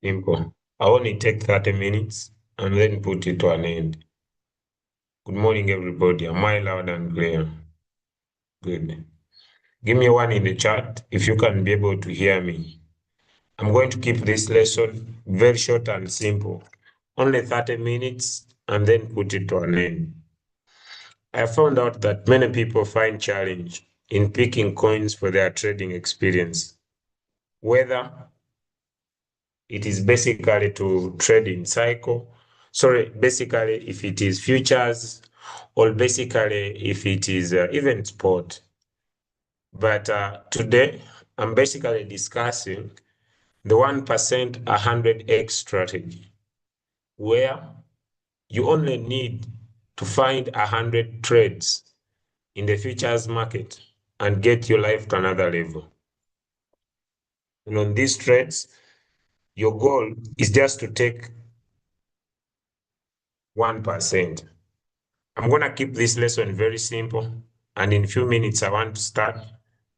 Simple. I only take 30 minutes and then put it to an end. Good morning, everybody. Am I loud and clear? Good. Give me one in the chat if you can be able to hear me. I'm going to keep this lesson very short and simple. Only 30 minutes and then put it to an end. I found out that many people find challenge in picking coins for their trading experience, whether it is basically to trade in cycle. Sorry, basically if it is futures or basically if it is even sport. But today I'm basically discussing the 1% 100x strategy, where you only need to find 100 trades in the futures market and get your life to another level. And on these trades, your goal is just to take 1%. I'm going to keep this lesson very simple, and in a few minutes I want to start,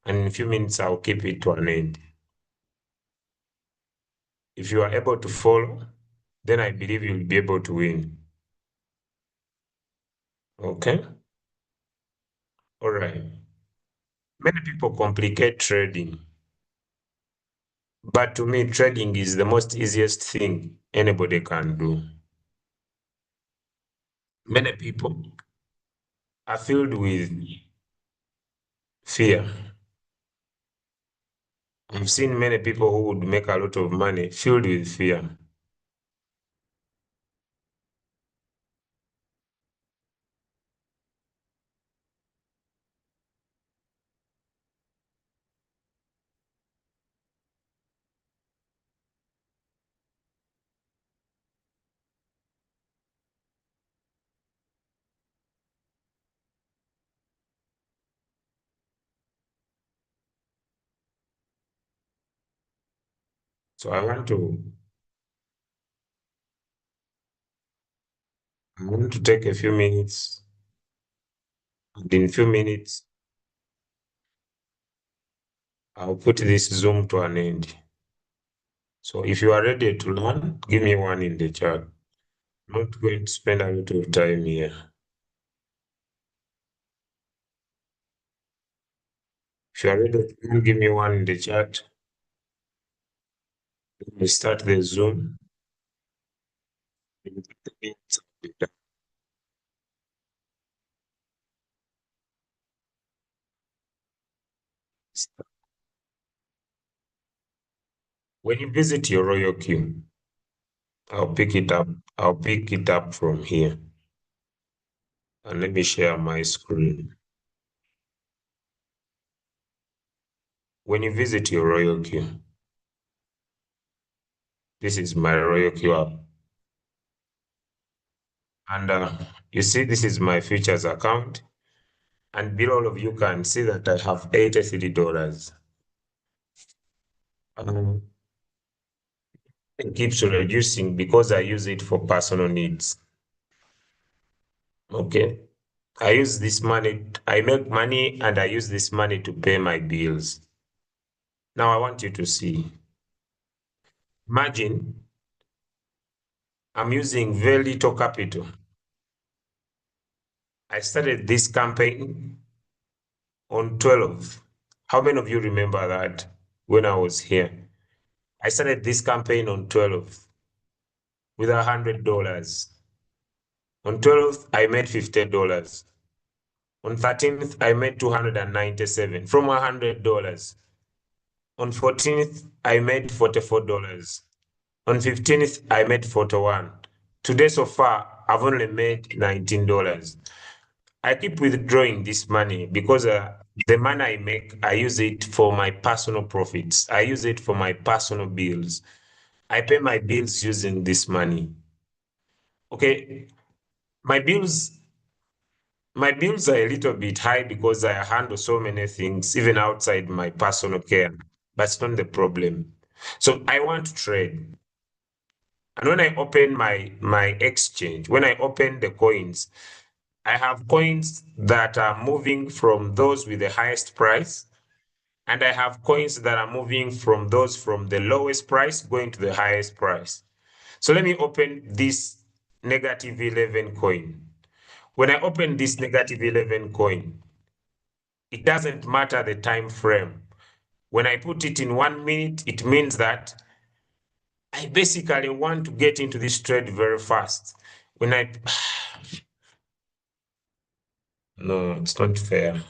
and in a few minutes I'll keep it to an end. If you are able to follow, then I believe you'll be able to win. Okay? All right. Many people complicate trading, but to me, trading is the most easiest thing anybody can do. Many people are filled with fear. I've seen many people who would make a lot of money filled with fear. So I want to take a few minutes, and in a few minutes, I'll put this Zoom to an end. So if you are ready to learn, give me one in the chat. I'm not going to spend a lot of time here. If you are ready to learn, give me one in the chat. We start the Zoom. In 30 minutes, I'll be done. When you visit your royal queue, I'll pick it up. I'll pick it up from here. And let me share my screen. When you visit your royal queue, this is my royal queue app. And you see, this is my futures account. And below all of you can see that I have $83. It keeps reducing because I use it for personal needs. Okay. I use this money, I make money and I use this money to pay my bills. Now I want you to see. Imagine I'm using very little capital. I started this campaign on 12th. How many of you remember that when I was here? I started this campaign on 12th with $100. On 12th, I made $50. On 13th, I made $297 from $100. On 14th, I made $44. On 15th, I made 41. Today so far, I've only made $19. I keep withdrawing this money because the money I make, I use it for my personal profits. I use it for my personal bills. I pay my bills using this money. Okay, my bills My bills are a little bit high because I handle so many things, even outside my personal care. That's not the problem. So I want to trade. And when I open my exchange, when I open the coins, I have coins that are moving from those with the highest price and I have coins that are moving from the lowest price going to the highest price. So let me open this negative 11 coin. When I open this negative 11 coin, it doesn't matter the time frame. When I put it in 1 minute, it means that I basically want to get into this trade very fast. When I, no, it's not fair.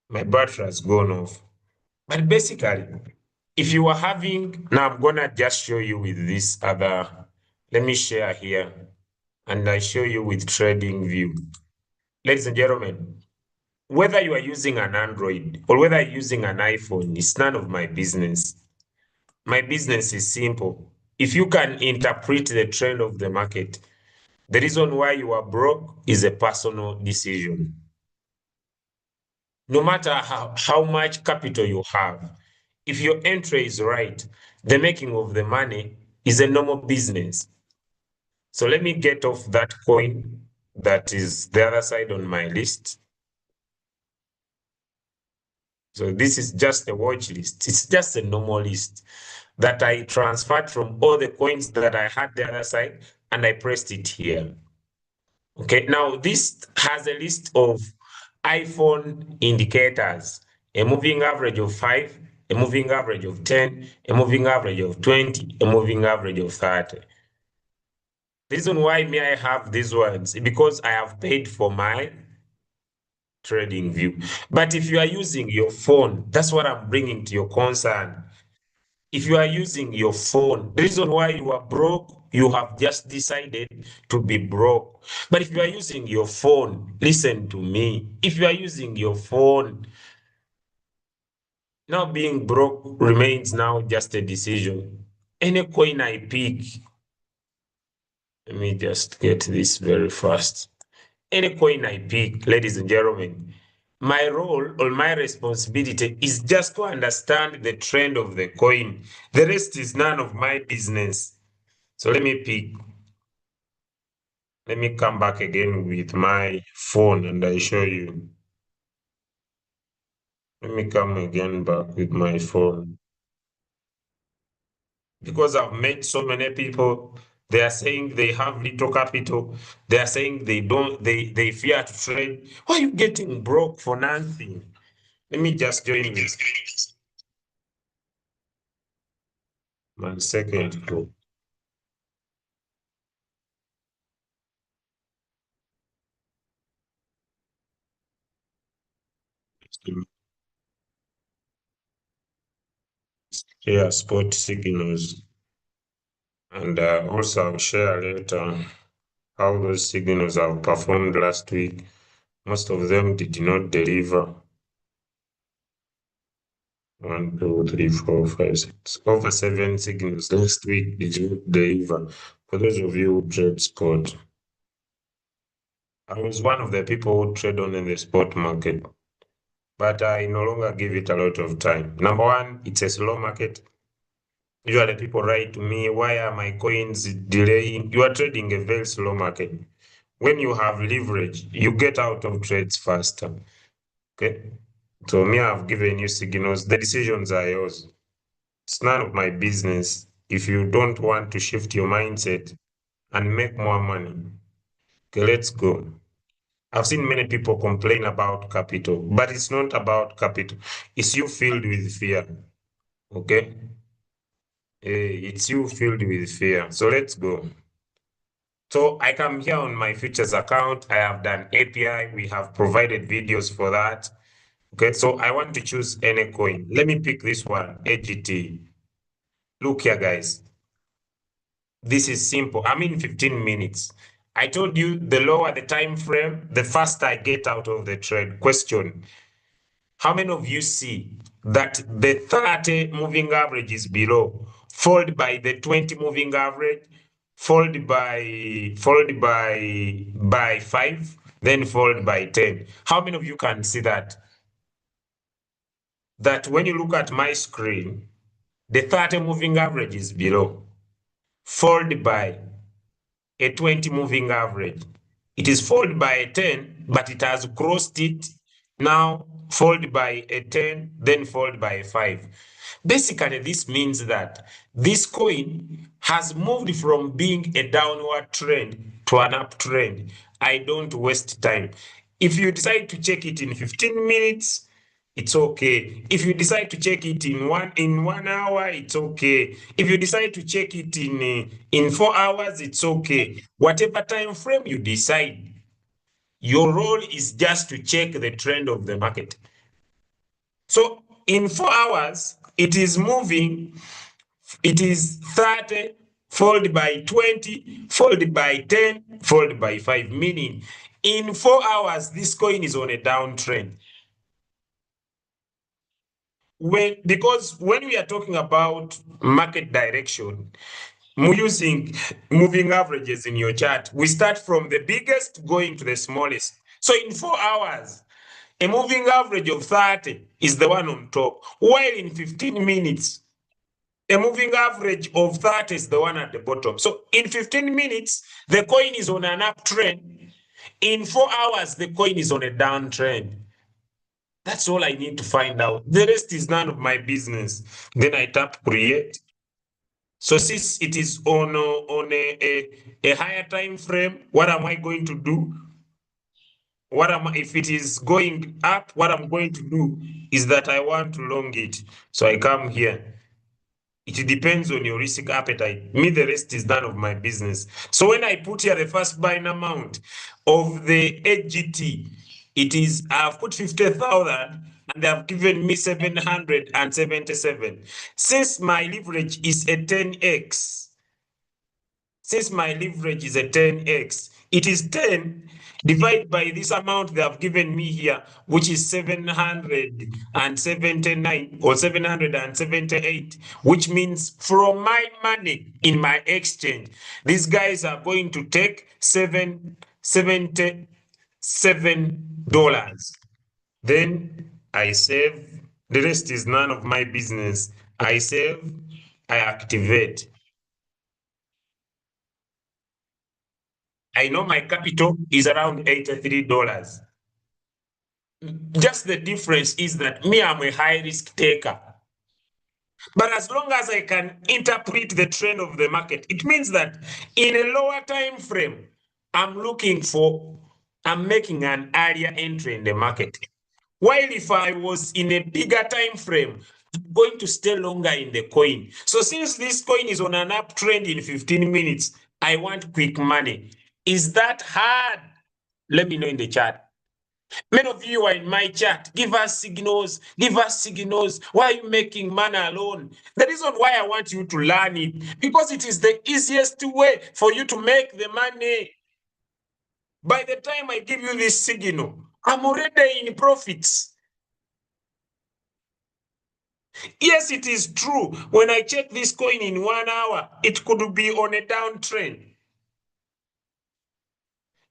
My battery has gone off. But basically, if you are having, now I'm gonna just show you with this other, let me share here, and I show you with trading view. Ladies and gentlemen, whether you are using an Android or whether you're using an iPhone, it's none of my business. My business is simple. If you can interpret the trend of the market, the reason why you are broke is a personal decision. No matter how much capital you have, if your entry is right, the making of the money is a normal business. So let me get off that coin that is the other side on my list. So this is just a watch list. It's just a normal list that I transferred from all the coins that I had the other side and I pressed it here. Okay, now this has a list of iPhone indicators, a moving average of 5, a moving average of 10, a moving average of 20, a moving average of 30. The reason why may I have these ones is because I have paid for my trading view. But if you are using your phone, that's what I'm bringing to your concern. If you are using your phone, the reason why you are broke, you have just decided to be broke. But if you are using your phone, listen to me. If you are using your phone, now being broke remains now just a decision. Any coin I pick, let me just get this very fast. Any coin I pick, ladies and gentlemen, my role or my responsibility is just to understand the trend of the coin. The rest is none of my business. So let me pick. Let me come back again with my phone and I show you. Let me come again back with my phone. Because I've met so many people, they are saying they have little capital. They are saying they fear to trade. Why are you getting broke for nothing? Let me just join this. 1 second. Bro. Share spot signals. And also I'll share later how those signals have performed last week. Most of them did not deliver. 1, 2, 3, 4, 5, 6. Over 7 signals last week did not deliver. For those of you who trade spot, I was one of the people who trade on in the spot market, but I no longer give it a lot of time. Number one, it's a slow market. Usually people write to me, why are my coins delaying? You are trading a very slow market. When you have leverage, you get out of trades faster. Okay. So me, I've given you signals. The decisions are yours. It's none of my business if you don't want to shift your mindset and make more money. Okay, let's go. I've seen many people complain about capital, but it's not about capital. It's you filled with fear. Okay? It's you filled with fear. So let's go. So I come here on my futures account. I have done API. We have provided videos for that. Okay, so I want to choose any coin. Let me pick this one, AGT. Look here, guys. This is simple. I'm in 15 minutes. I told you the lower the time frame, the faster I get out of the trade. Question. How many of you see that the 30 moving average is below, followed by the 20 moving average, followed by 5, then followed by 10? How many of you can see that? That when you look at my screen, the 30 moving average is below, followed by a 20 moving average. It is followed by a 10, but it has crossed it Now followed by a 10, then followed by a 5. Basically, this means that this coin has moved from being a downward trend to an uptrend. I don't waste time. If you decide to check it in 15 minutes, it's okay. If you decide to check it in 1 hour, it's okay. If you decide to check it in 4 hours, it's okay. Whatever time frame you decide, your role is just to check the trend of the market. So in 4 hours, it is moving, it is 30 followed by 20, followed by 10, followed by 5, meaning in 4 hours, this coin is on a downtrend. Because when we are talking about market direction, using moving averages in your chart, we start from the biggest going to the smallest. So in 4 hours, a moving average of 30 is the one on top, while in 15 minutes, a moving average of 30 is the one at the bottom. So in 15 minutes, the coin is on an uptrend. In 4 hours, the coin is on a downtrend. That's all I need to find out. The rest is none of my business. Then I tap create. So since it is on a higher time frame, what am I going to do? If it is going up, what I'm going to do is that I want to long it. So I come here. It depends on your risk appetite. Me, the rest is none of my business. So when I put here the first buying amount of the HGT, it is, I've put 50,000 and they have given me 777. Since my leverage is a 10x, since my leverage is a 10x, it is 10 divided by this amount they have given me here, which is 779 or 778, which means from my money in my exchange, these guys are going to take $77. Then I save. The rest is none of my business. I save, I activate. I know my capital is around $83. Just the difference is that me, I'm a high risk taker. But as long as I can interpret the trend of the market, it means that in a lower time frame, I'm making an earlier entry in the market. While if I was in a bigger time frame, I'm going to stay longer in the coin. So since this coin is on an uptrend in 15 minutes, I want quick money. Is that hard? Let me know in the chat. Many of you are in my chat. Give us signals. Give us signals. Why are you making money alone? The reason why I want you to learn it, because it is the easiest way for you to make the money. By the time I give you this signal, I'm already in profits. Yes, it is true. When I check this coin in 1 hour, it could be on a downtrend.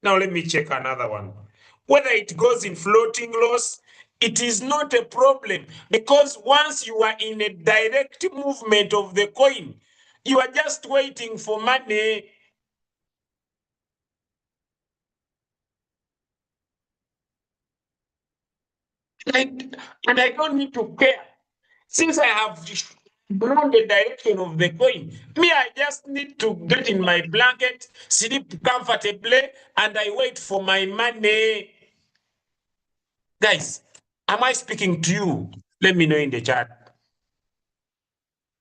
Now let me check another one. Whether it goes in floating loss, it is not a problem because once you are in a direct movement of the coin, you are just waiting for money. And I don't need to care. Since I have known the direction of the coin, me, I just need to get in my blanket, sleep comfortably, and I wait for my money. Guys, am I speaking to you? Let me know in the chat.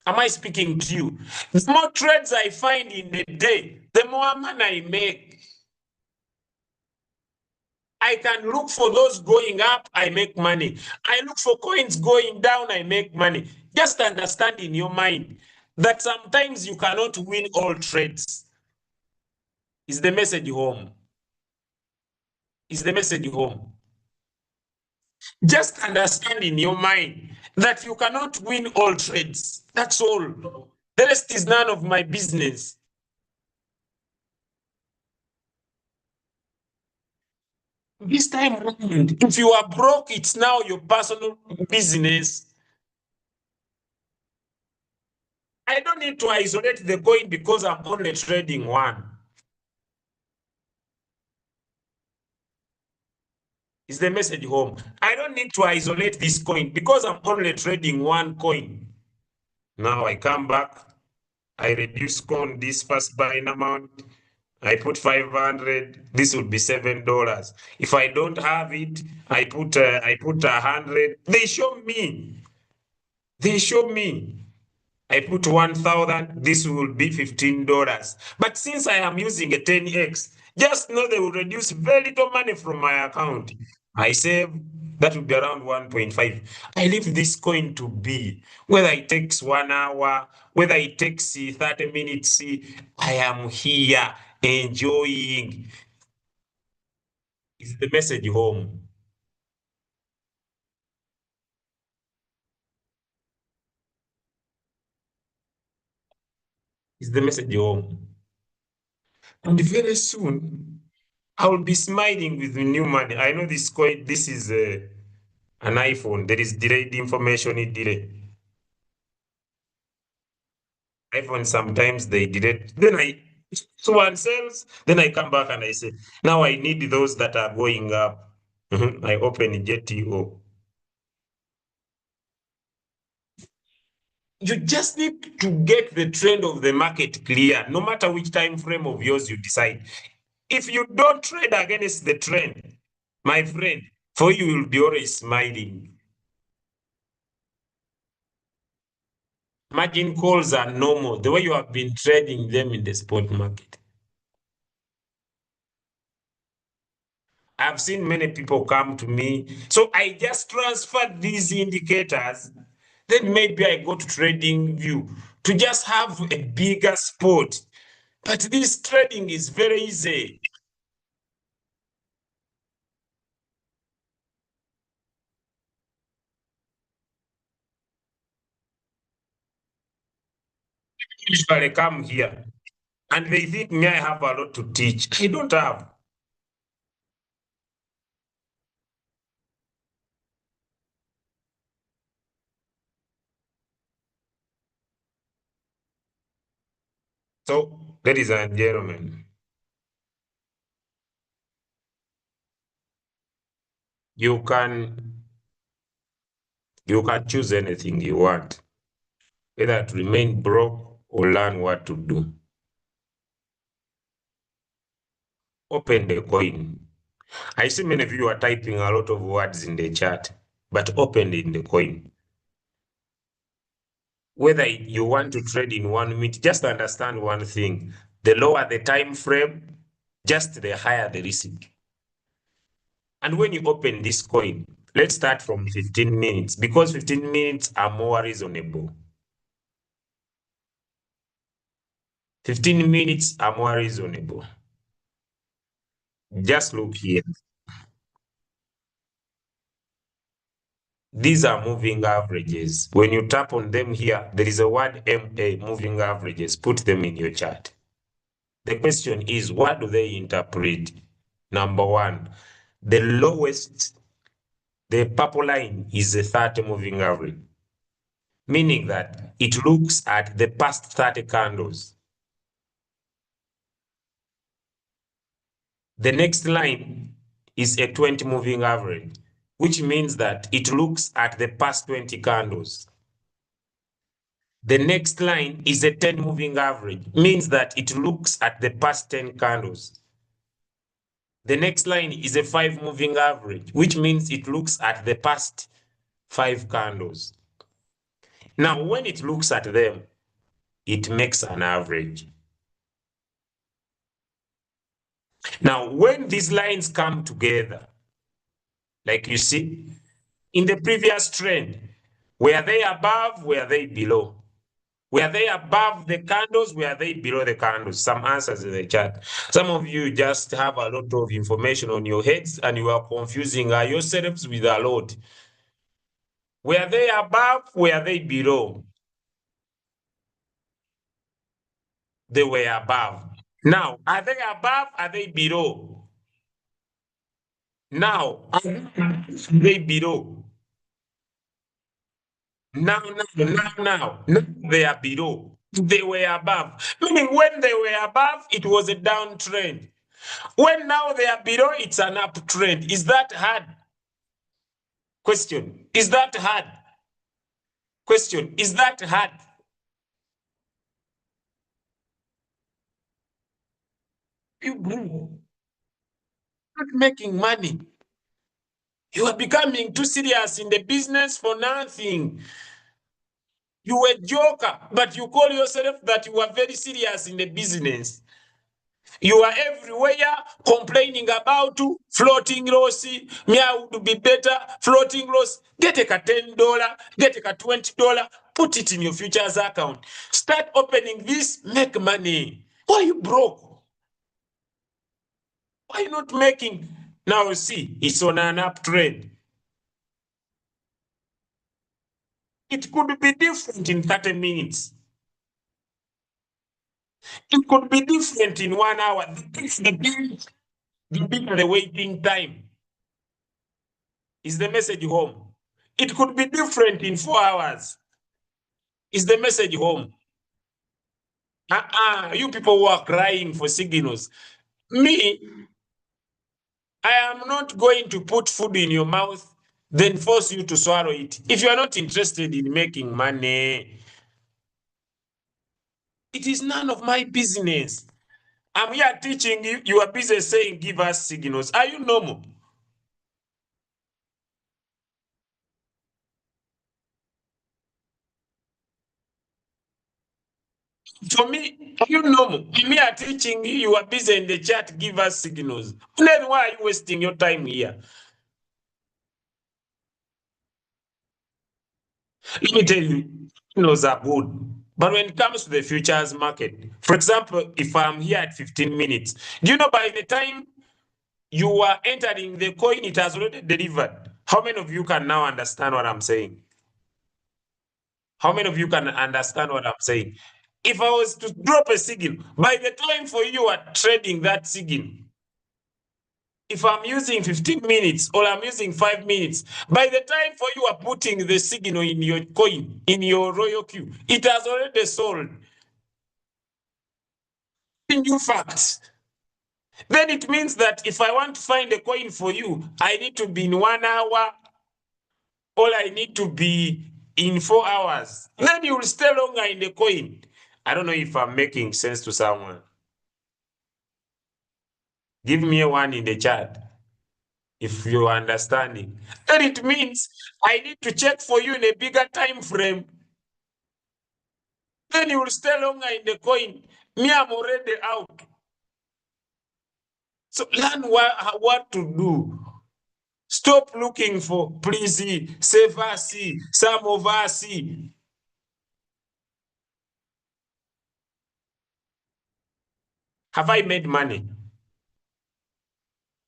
Am I speaking to you? The more trades I find in the day, the more money I make. I can look for those going up, I make money. I look for coins going down, I make money. Just understand in your mind that sometimes you cannot win all trades. Is the message home? Is the message home? Just understand in your mind that you cannot win all trades. That's all. The rest is none of my business. This time around, if you are broke, it's now your personal business. I don't need to isolate the coin because I'm only trading one. Is the message home? I don't need to isolate this coin because I'm only trading one coin. Now I come back, I reduce on this first buying amount. I put 500. This would be $7. If I don't have it, I put 100. They show me. They show me. I put 1,000. This will be $15. But since I am using a 10x, just know they will reduce very little money from my account. I save. That will be around 1.5. I leave this coin to be. Whether it takes 1 hour, whether it takes 30 minutes, I am here enjoying. Is the message home? Is the message home? And very soon, I will be smiling with the new money. I know this coin, this is an iPhone. There is delayed information in delay. iPhone sometimes they delete. Then so one sells, then I come back and I say, now I need those that are going up. I open JTO. You just need to get the trend of the market clear, no matter which time frame of yours you decide. If you don't trade against the trend, my friend, for you will be always smiling. Margin calls are normal, the way you have been trading them in the spot market. I've seen many people come to me. So I just transferred these indicators. Then maybe I go to trading view to just have a bigger spot. But this trading is very easy. Usually come here and they think me I have a lot to teach. I don't have. So, ladies and gentlemen, you can you can choose anything you want, either to remain broke or learn what to do. Open the coin. I see many of you are typing a lot of words in the chat, but open in the coin. Whether you want to trade in 1 minute, just understand one thing. The lower the time frame, just the higher the risk. And when you open this coin, let's start from 15 minutes because 15 minutes are more reasonable. 15 minutes are more reasonable. Just look here. These are moving averages. When you tap on them here, there is a word MA, moving averages. Put them in your chart. The question is, what do they interpret? Number one, the lowest, the purple line is a 30 moving average, meaning that it looks at the past 30 candles. The next line is a 20 moving average, which means that it looks at the past 20 candles. The next line is a 10 moving average, means that it looks at the past 10 candles. The next line is a 5 moving average, which means it looks at the past 5 candles. Now, when it looks at them, it makes an average. Now, when these lines come together, like you see, in the previous trend, were they above, were they below? Were they above the candles? Were they below the candles? Some answers in the chat. Some of you just have a lot of information on your heads and you are confusing yourselves with a lot. Were they above? Were they below? They were above. Now, are they above? Are they below? Now, are they below? Now, they are below. They were above. Meaning when they were above, it was a downtrend. When now they are below, it's an uptrend. Is that hard? Question. Is that hard? Question. Is that hard? You not making money. You are becoming too serious in the business for nothing. You were joker, but you call yourself that you are very serious in the business. You are everywhere complaining about floating loss. Me, I would be better. Floating loss. Get a $10, get a $20, put it in your futures account. Start opening this, make money. Why you broke? Why not making? Now see, it's on an uptrend. It could be different in 30 minutes. It could be different in 1 hour. The bigger the waiting time. Is the message home? It could be different in 4 hours. Is the message home? You people who are crying for signals. Me, I am not going to put food in your mouth, then force you to swallow it. If you are not interested in making money, it is none of my business. I'm here teaching you. You are busy saying, give us signals. Are you normal? For me, are you normal? I'm here teaching you. You are busy in the chat, give us signals. Then why are you wasting your time here? Let me tell you, signals are good. But when it comes to the futures market, for example, if I'm here at 15 minutes, do you know by the time you are entering the coin, it has already delivered? How many of you can now understand what I'm saying? How many of you can understand what I'm saying? If I was to drop a signal, by the time for you are trading that signal, if I'm using 15 minutes or I'm using 5 minutes, by the time for you are putting the signal in your coin, in your royal queue, it has already sold. New facts. Then it means that if I want to find a coin for you, I need to be in 1 hour, or I need to be in 4 hours. Then you will stay longer in the coin. I don't know if I'm making sense to someone. Give me a one in the chat if you're understanding. Then it means I need to check for you in a bigger time frame. Then you will stay longer in the coin. Me, I'm already out. So learn what to do. Stop looking for please, save us, some of us. Have I made money?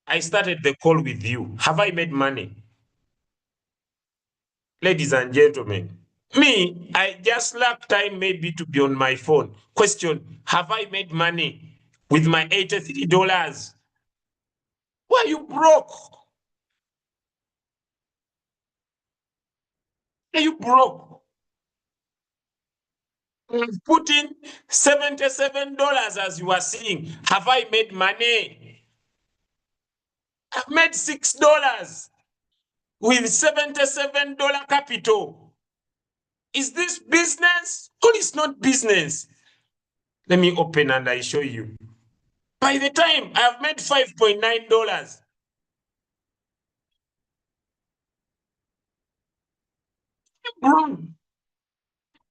I started the call with you. Have I made money? Ladies and gentlemen, me, I just lack time maybe to be on my phone. Question, have I made money with my $83? Why you broke? Are you broke? I've put in $77 as you are seeing. Have I made money? I've made $6 with $77 capital. Is this business or is not business? Let me open and I show you. By the time I've made $5.9. Bro,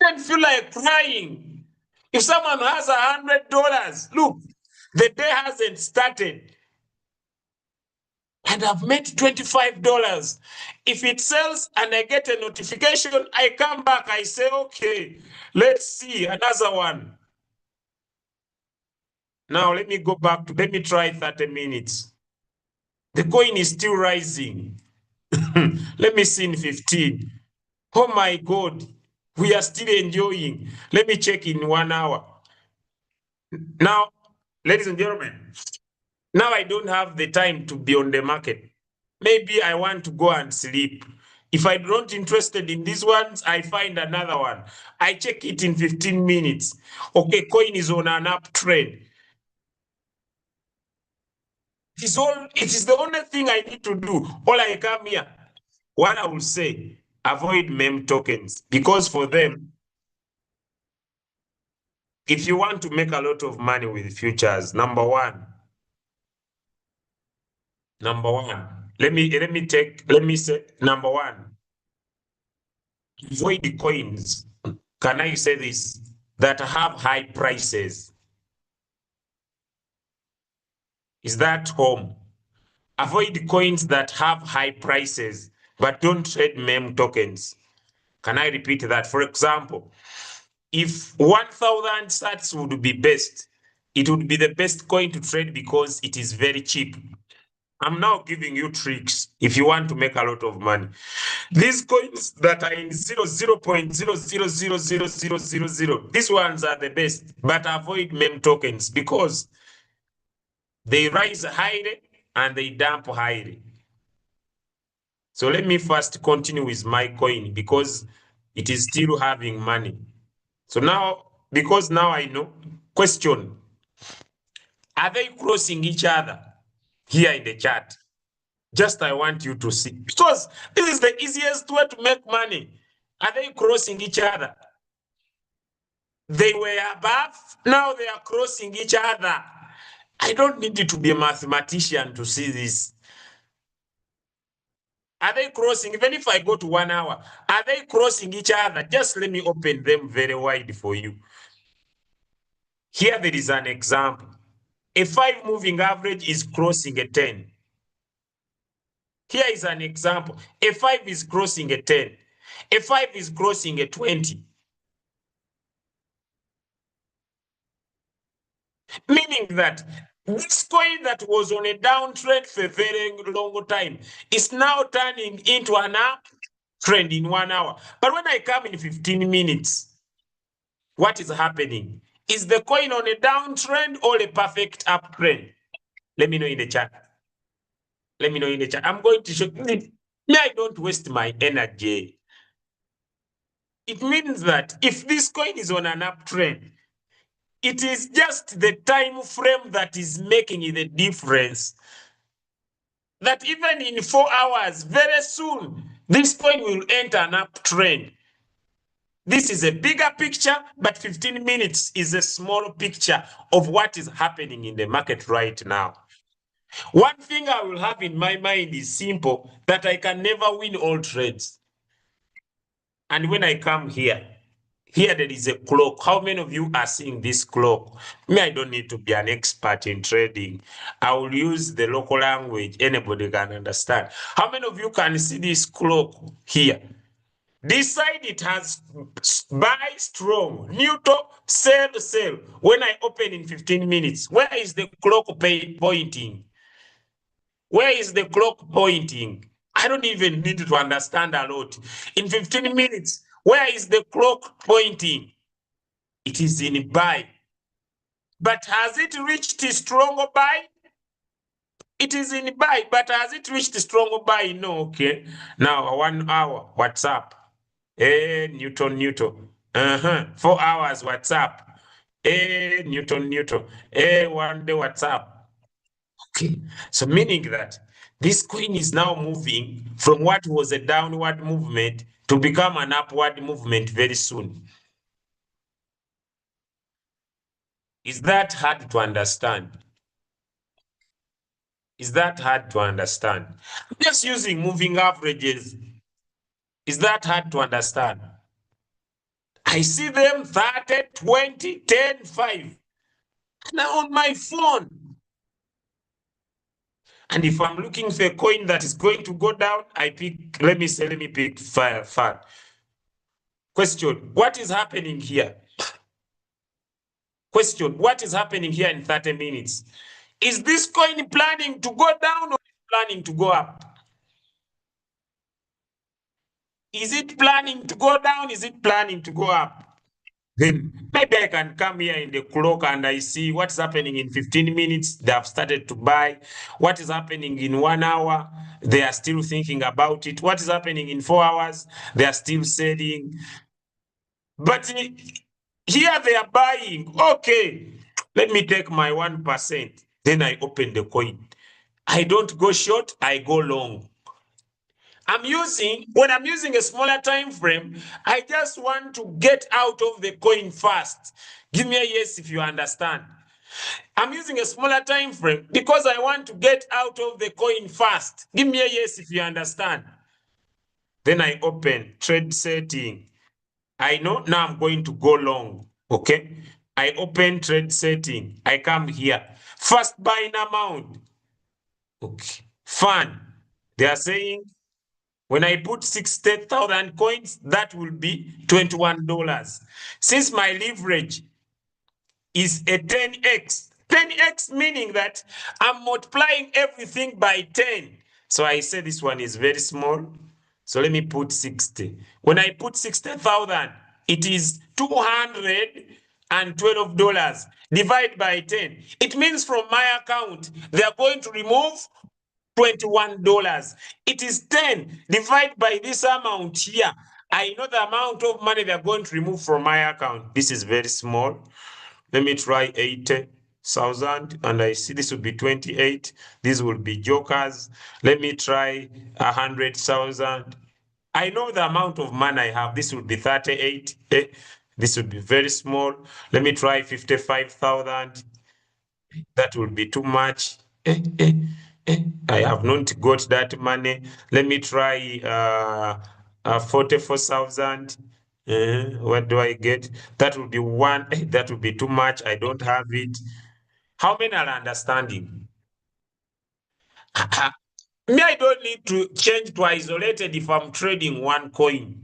I don't feel like crying. If someone has $100, look, the day hasn't started. And I've made $25. If it sells and I get a notification, I come back, I say, okay, let's see another one. Now let me go back to, let me try 30 minutes. The coin is still rising. Let me see in 15. Oh my God, we are still enjoying. Let me check in 1 hour. Now, ladies and gentlemen, now I don't have the time to be on the market. Maybe I want to go and sleep. If I'm not interested in these ones, I find another one. I check it in 15 minutes. Okay, coin is on an uptrend. It is the only thing I need to do. All I come here, what I will say, avoid meme tokens, because for them, if you want to make a lot of money with futures, number one, let me say number one, avoid the coins. Can I say this? That have high prices. Is that home? Avoid the coins that have high prices, but don't trade meme tokens. Can I repeat that? For example, if 1,000 sats would be best, it would be the best coin to trade because it is very cheap. I'm now giving you tricks if you want to make a lot of money. These coins that are in 0.0000000, these ones are the best, but avoid meme tokens because they rise highly and they dump highly. So let me first continue with my coin because it is still having money. So now, because now I know, question, are they crossing each other here in the chat? Just I want you to see, because this is the easiest way to make money. Are they crossing each other? They were above, now they are crossing each other. I don't need you to be a mathematician to see this. Are they crossing? Even if I go to 1 hour, are they crossing each other? Just let me open them very wide for you. Here there is an example. A 5 moving average is crossing a 10. Here is an example. A 5 is crossing a 10. A 5 is crossing a 20. Meaning that this coin that was on a downtrend for a very long time is now turning into an uptrend in 1 hour. But when I come in 15 minutes, what is happening? Is the coin on a downtrend or a perfect uptrend? Let me know in the chat. Let me know in the chat. I'm going to show me. I don't waste my energy. It means that if this coin is on an uptrend, it is just the time frame that is making the difference. That even in 4 hours, very soon, this coin will enter an uptrend. This is a bigger picture, but 15 minutes is a small picture of what is happening in the market right now. One thing I will have in my mind is simple, that I can never win all trades. And when I come here there is a clock. How many of you are seeing this clock? Me, I don't need to be an expert in trading. I will use the local language anybody can understand. How many of you can see this clock here? This side, it has buy strong, neutral, sell, sell. When I open in 15 minutes, where is the clock pointing? Where is the clock pointing? I don't even need to understand a lot. In 15 minutes, where is the clock pointing? It is in buy. But has it reached a stronger buy? It is in buy, but has it reached a stronger buy? No, okay. Now, 1 hour, what's up? Newton. 4 hours, what's up? Newton. 1 day, what's up? Okay, so meaning that this coin is now moving from what was a downward movement to become an upward movement very soon. Is that hard to understand? Is that hard to understand? Just using moving averages. Is that hard to understand? I see them 30, 20, 10, 5. Now on my phone. And if I'm looking for a coin that is going to go down, I pick, let me pick fire. Question, what is happening here? Question, what is happening here in 30 minutes? Is this coin planning to go down or planning to go up? Is it planning to go down? Is it planning to go up? Then maybe I can come here in the clock and I see what's happening in 15 minutes. They have started to buy. What is happening in 1 hour? They are still thinking about it. What is happening in 4 hours? They are still selling. But here they are buying. Okay, let me take my 1%. Then I open the coin. I don't go short, I go long. When I'm using a smaller time frame, I just want to get out of the coin fast. Give me a yes if you understand. I'm using a smaller time frame because I want to get out of the coin fast. Give me a yes if you understand. Then I open trade setting. I know now I'm going to go long. Okay. I open trade setting. I come here. First buying amount. Okay. Fun. They are saying when I put 60,000 coins, that will be $21. Since my leverage is a 10x, 10x meaning that I'm multiplying everything by 10. So I say this one is very small. So let me put 60. When I put 60,000, it is $212. Divide by 10. It means from my account, they are going to remove $21. It is 10 divided by this amount here. I know the amount of money they're going to remove from my account. This is very small. Let me try 80,000 and I see this will be 28. This will be jokers. Let me try 100,000. I know the amount of money I have. This will be 38. This will be very small. Let me try 55,000. That will be too much. I have not got that money. Let me try 44,000. What do I get? That will be one. That will be too much. I don't have it. How many are understanding? Me, I don't need to change to isolated if I'm trading one coin.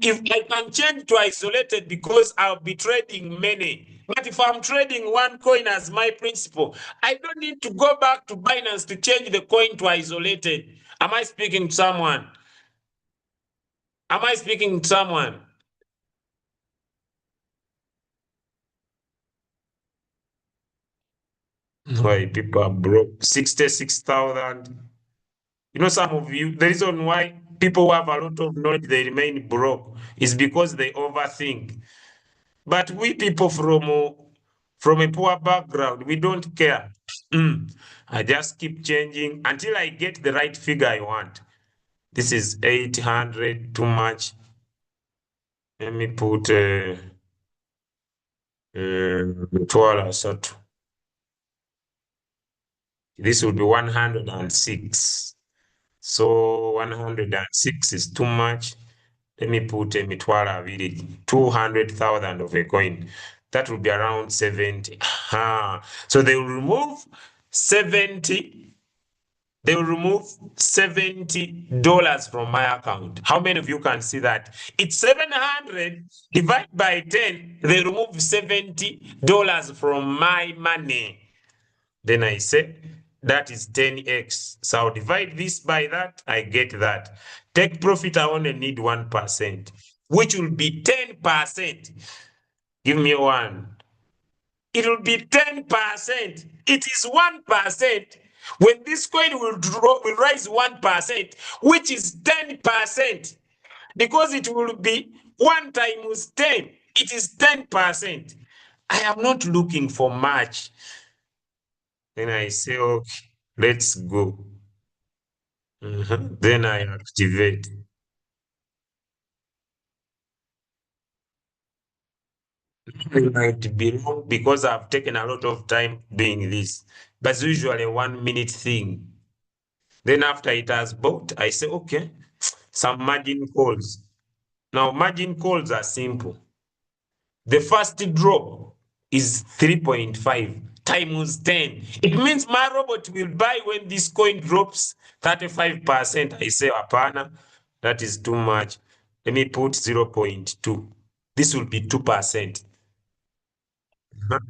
If I can change to isolated because I'll be trading many. But if I'm trading one coin as my principal, I don't need to go back to Binance to change the coin to isolated. Am I speaking to someone? Am I speaking to someone? Why people are broke? 66,000. You know, some of you, the reason why people who have a lot of knowledge, they remain broke is because they overthink. But we people from a poor background, we don't care. I just keep changing until I get the right figure I want. This is 800, too much. Let me put Twala Soto. This will be 106. So 106 is too much. Let me put a Mitwala village, 200,000 of a coin. That will be around 70. So they will remove 70. They will remove $70 from my account. How many of you can see that? It's 700 divided by 10. They remove $70 from my money. Then I say that is 10x. So I'll divide this by that, I get that. Take profit, I only need 1%, which will be 10%. Give me one. It will be 10%. It is 1%. When this coin will rise 1%, which is 10%, because it will be 1 times 10, it is 10%. I am not looking for much. Then I say, okay, let's go. Then I activate. It might be long because I've taken a lot of time doing this, but it's usually a 1 minute thing. Then after it has bought, I say, okay, some margin calls. Now, margin calls are simple. The first drop is 3.5 times 10. It means my robot will buy when this coin drops 35%. I say, Apana, that is too much. Let me put 0.2. This will be 2%.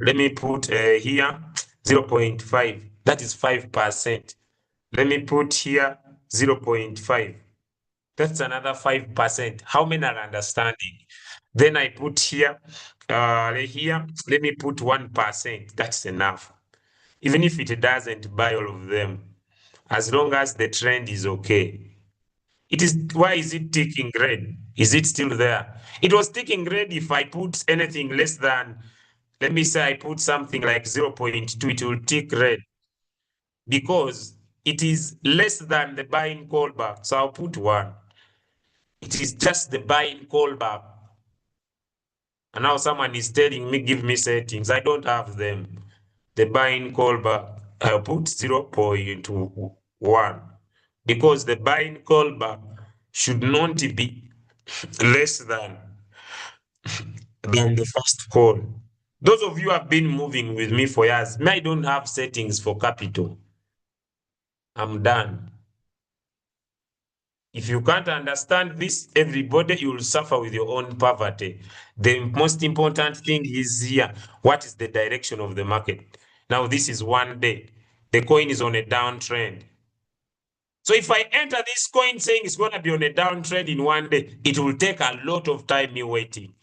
Let me put here 0.5. That is 5%. Let me put here 0.5. That's another 5%. How many are understanding? Then I put here, let me put 1%. That's enough. Even if it doesn't buy all of them, as long as the trend is okay. Why is it ticking red? Is it still there? It was ticking red if I put anything less than, let me say I put something like 0.2, it will tick red. because it is less than the buying callback. So I'll put 1. It is just the buying callback. And now someone is telling me, give me settings. I don't have them. The buying callback, I'll put 0.1 because the buying callback should not be less than the first call. Those of you who have been moving with me for years, I don't have settings for capital. I'm done. If you can't understand this, everybody, you will suffer with your own poverty. The most important thing is here. What is the direction of the market? Now, this is one day. The coin is on a downtrend. So if I enter this coin saying it's going to be on a downtrend in one day, it will take a lot of time me waiting.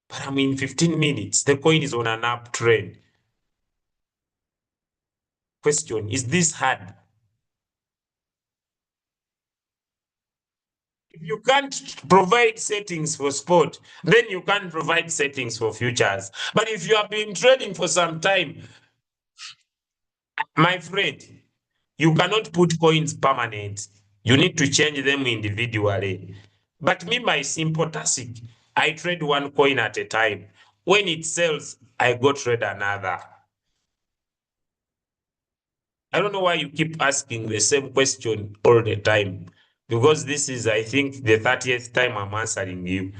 But I'm in 15 minutes. The coin is on an uptrend. Question, is this hard? If you can't provide settings for sport, then you can't provide settings for futures. But if you have been trading for some time, my friend, you cannot put coins permanent. You need to change them individually. But me, my simple task, I trade one coin at a time. When it sells, I go trade another. I don't know why you keep asking the same question all the time. Because this is, I think, the 30th time I'm answering you.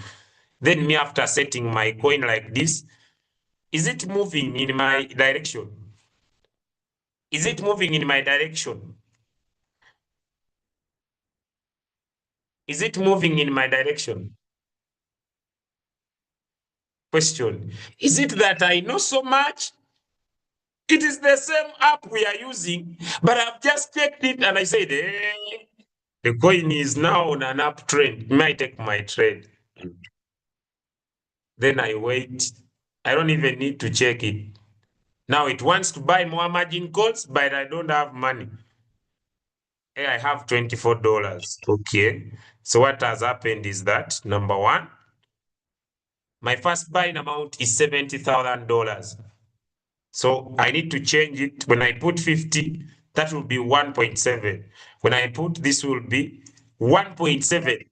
Then me, after setting my coin like this, is it moving in my direction? Is it moving in my direction? Is it moving in my direction? Question. Is it that I know so much? It is the same app we are using, but I've just checked it and I said, the coin is now on an uptrend. May I take my trade? Then I wait. I don't even need to check it. Now it wants to buy more margin calls, but I don't have money. Hey, I have $24. Okay. So what has happened is that number one, my first buying amount is $70,000. So I need to change it. When I put 50, that will be 1.7. When I put this will be 1.7.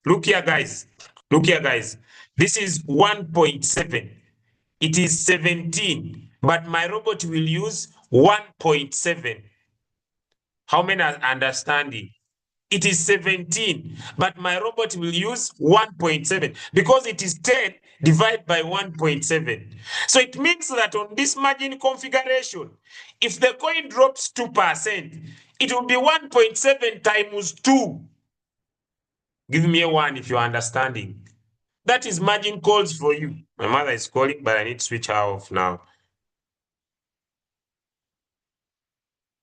Look here, guys. Look here, guys. This is 1.7. It is 17, but my robot will use 1.7. How many are understanding? It is 17, but my robot will use 1.7 because it is 10 divided by 1.7. So it means that on this margin configuration, if the coin drops 2%, it will be 1.7 times 2. Give me a 1 if you're understanding. That is margin calls for you. My mother is calling, but I need to switch her off now.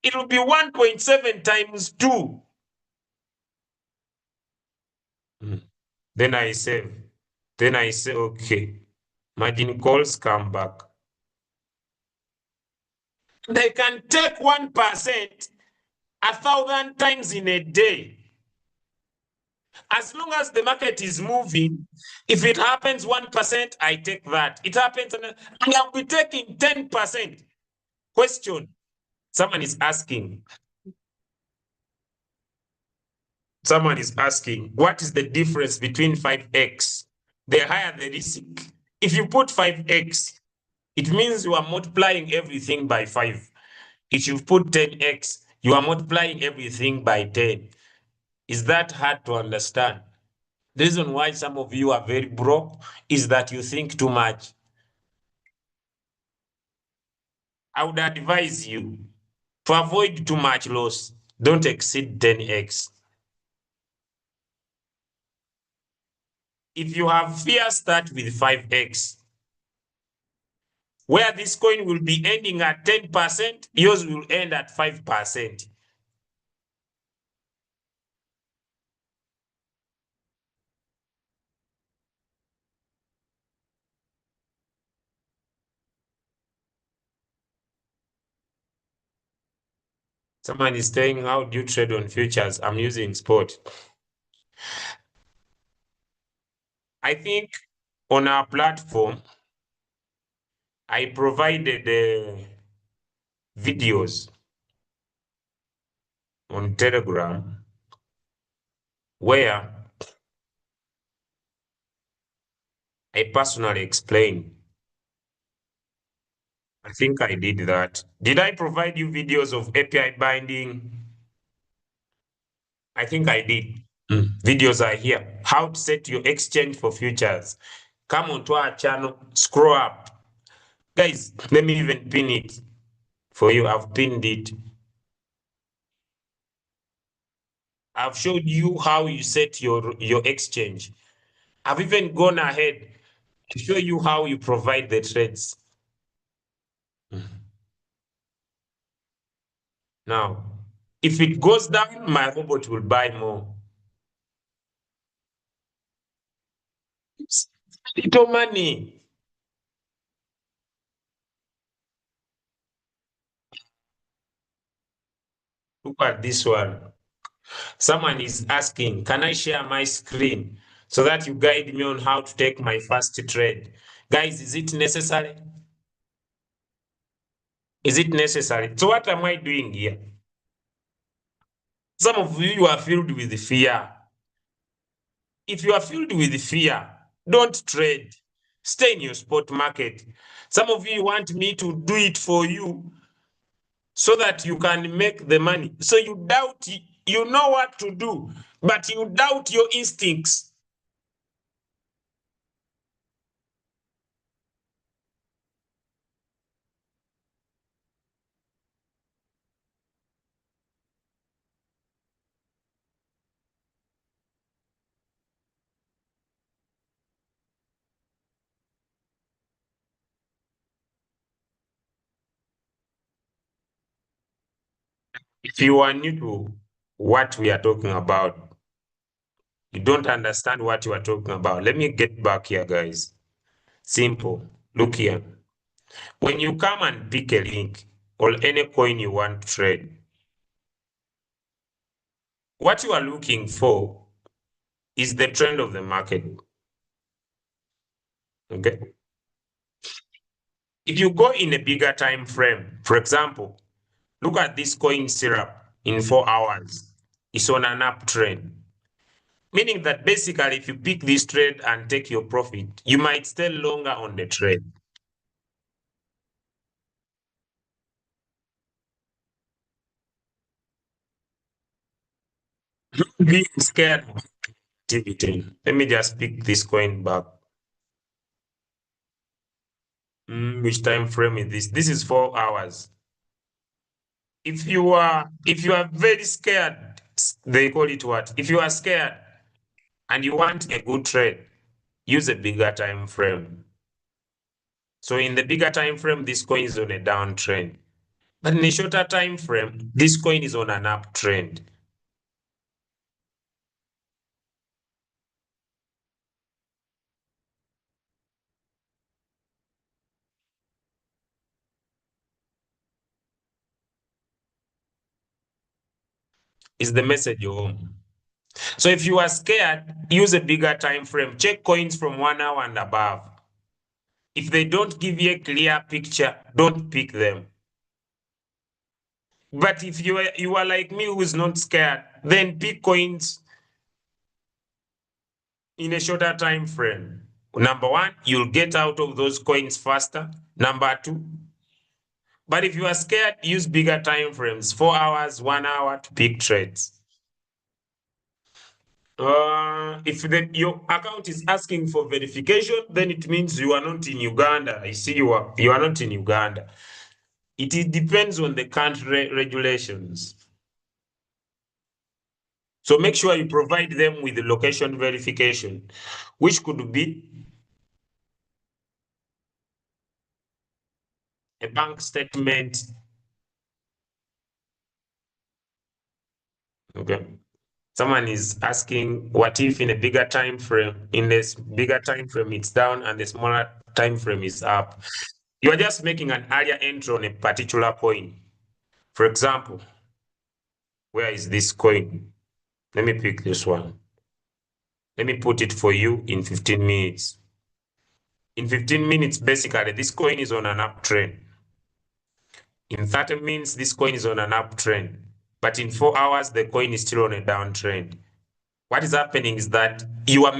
It will be 1.7 times 2. Then I save. Then I say, okay, margin calls come back. They can take 1% 1,000 times in a day. As long as the market is moving, if it happens 1%, I take that. It happens, and I'll be taking 10%. Question. Someone is asking, what is the difference between 5x? The higher the risk. If you put 5x, it means you are multiplying everything by 5. If you put 10x, you are multiplying everything by 10. Is that hard to understand? The reason why some of you are very broke is that you think too much. I would advise you to avoid too much loss. Don't exceed 10x. If you have fear, start with 5x. Where this coin will be ending at 10%, yours will end at 5%. Someone is saying, how do you trade on futures? I'm using spot. I think on our platform, I provided videos on Telegram where I personally explain. I think I did that. Did I provide you videos of API binding? I think I did. Videos are here. How to set your exchange for futures. Come onto our channel, scroll up. Guys, let me even pin it for you. I've pinned it. I've showed you how you set your exchange. I've even gone ahead to show you how you provide the trades. Now, if it goes down, my robot will buy more. It's little money. Look at this one. Someone is asking, can I share my screen so that you guide me on how to take my first trade? Guys, is it necessary? Is it necessary? So what am I doing here? Some of you are filled with fear. If you are filled with fear, don't trade. Stay in your spot market. Some of you want me to do it for you so that you can make the money. So you doubt, you know what to do, but you doubt your instincts. If you are new to what we are talking about, you don't understand what you are talking about. Let me get back here, guys. Simple. Look here. When you come and pick a link or any coin you want to trade, what you are looking for is the trend of the market. Okay. If you go in a bigger time frame, for example, look at this coin syrup in 4 hours. It's on an uptrend. Meaning that basically, if you pick this trade and take your profit, you might stay longer on the trade. Being scared of activity. Let me just pick this coin back. Which time frame is this? This is 4 hours. If you are very scared, they call it what? If you are scared and you want a good trade, use a bigger time frame. So in the bigger time frame, this coin is on a downtrend. But in a shorter time frame, this coin is on an uptrend. Is the message home? So if you are scared, use a bigger time frame. Check coins from 1 hour and above. If they don't give you a clear picture, don't pick them. But if you are like me who's not scared, then pick coins in a shorter time frame. Number one, you'll get out of those coins faster. Number two, but if you are scared, use bigger time frames, 4 hours, 1 hour to pick trades. If your account is asking for verification, then it means you are not in Uganda. I see you are not in Uganda. It depends on the country regulations. So make sure you provide them with the location verification, which could be a bank statement. Okay. Someone is asking, what if in a bigger time frame, in this bigger time frame, it's down and the smaller time frame is up? You are just making an earlier entry on a particular coin. For example, where is this coin? Let me pick this one. Let me put it for you in 15 minutes. In 15 minutes, basically, this coin is on an uptrend. In 30 minutes, this coin is on an uptrend, but in 4 hours, the coin is still on a downtrend. What is happening is that you are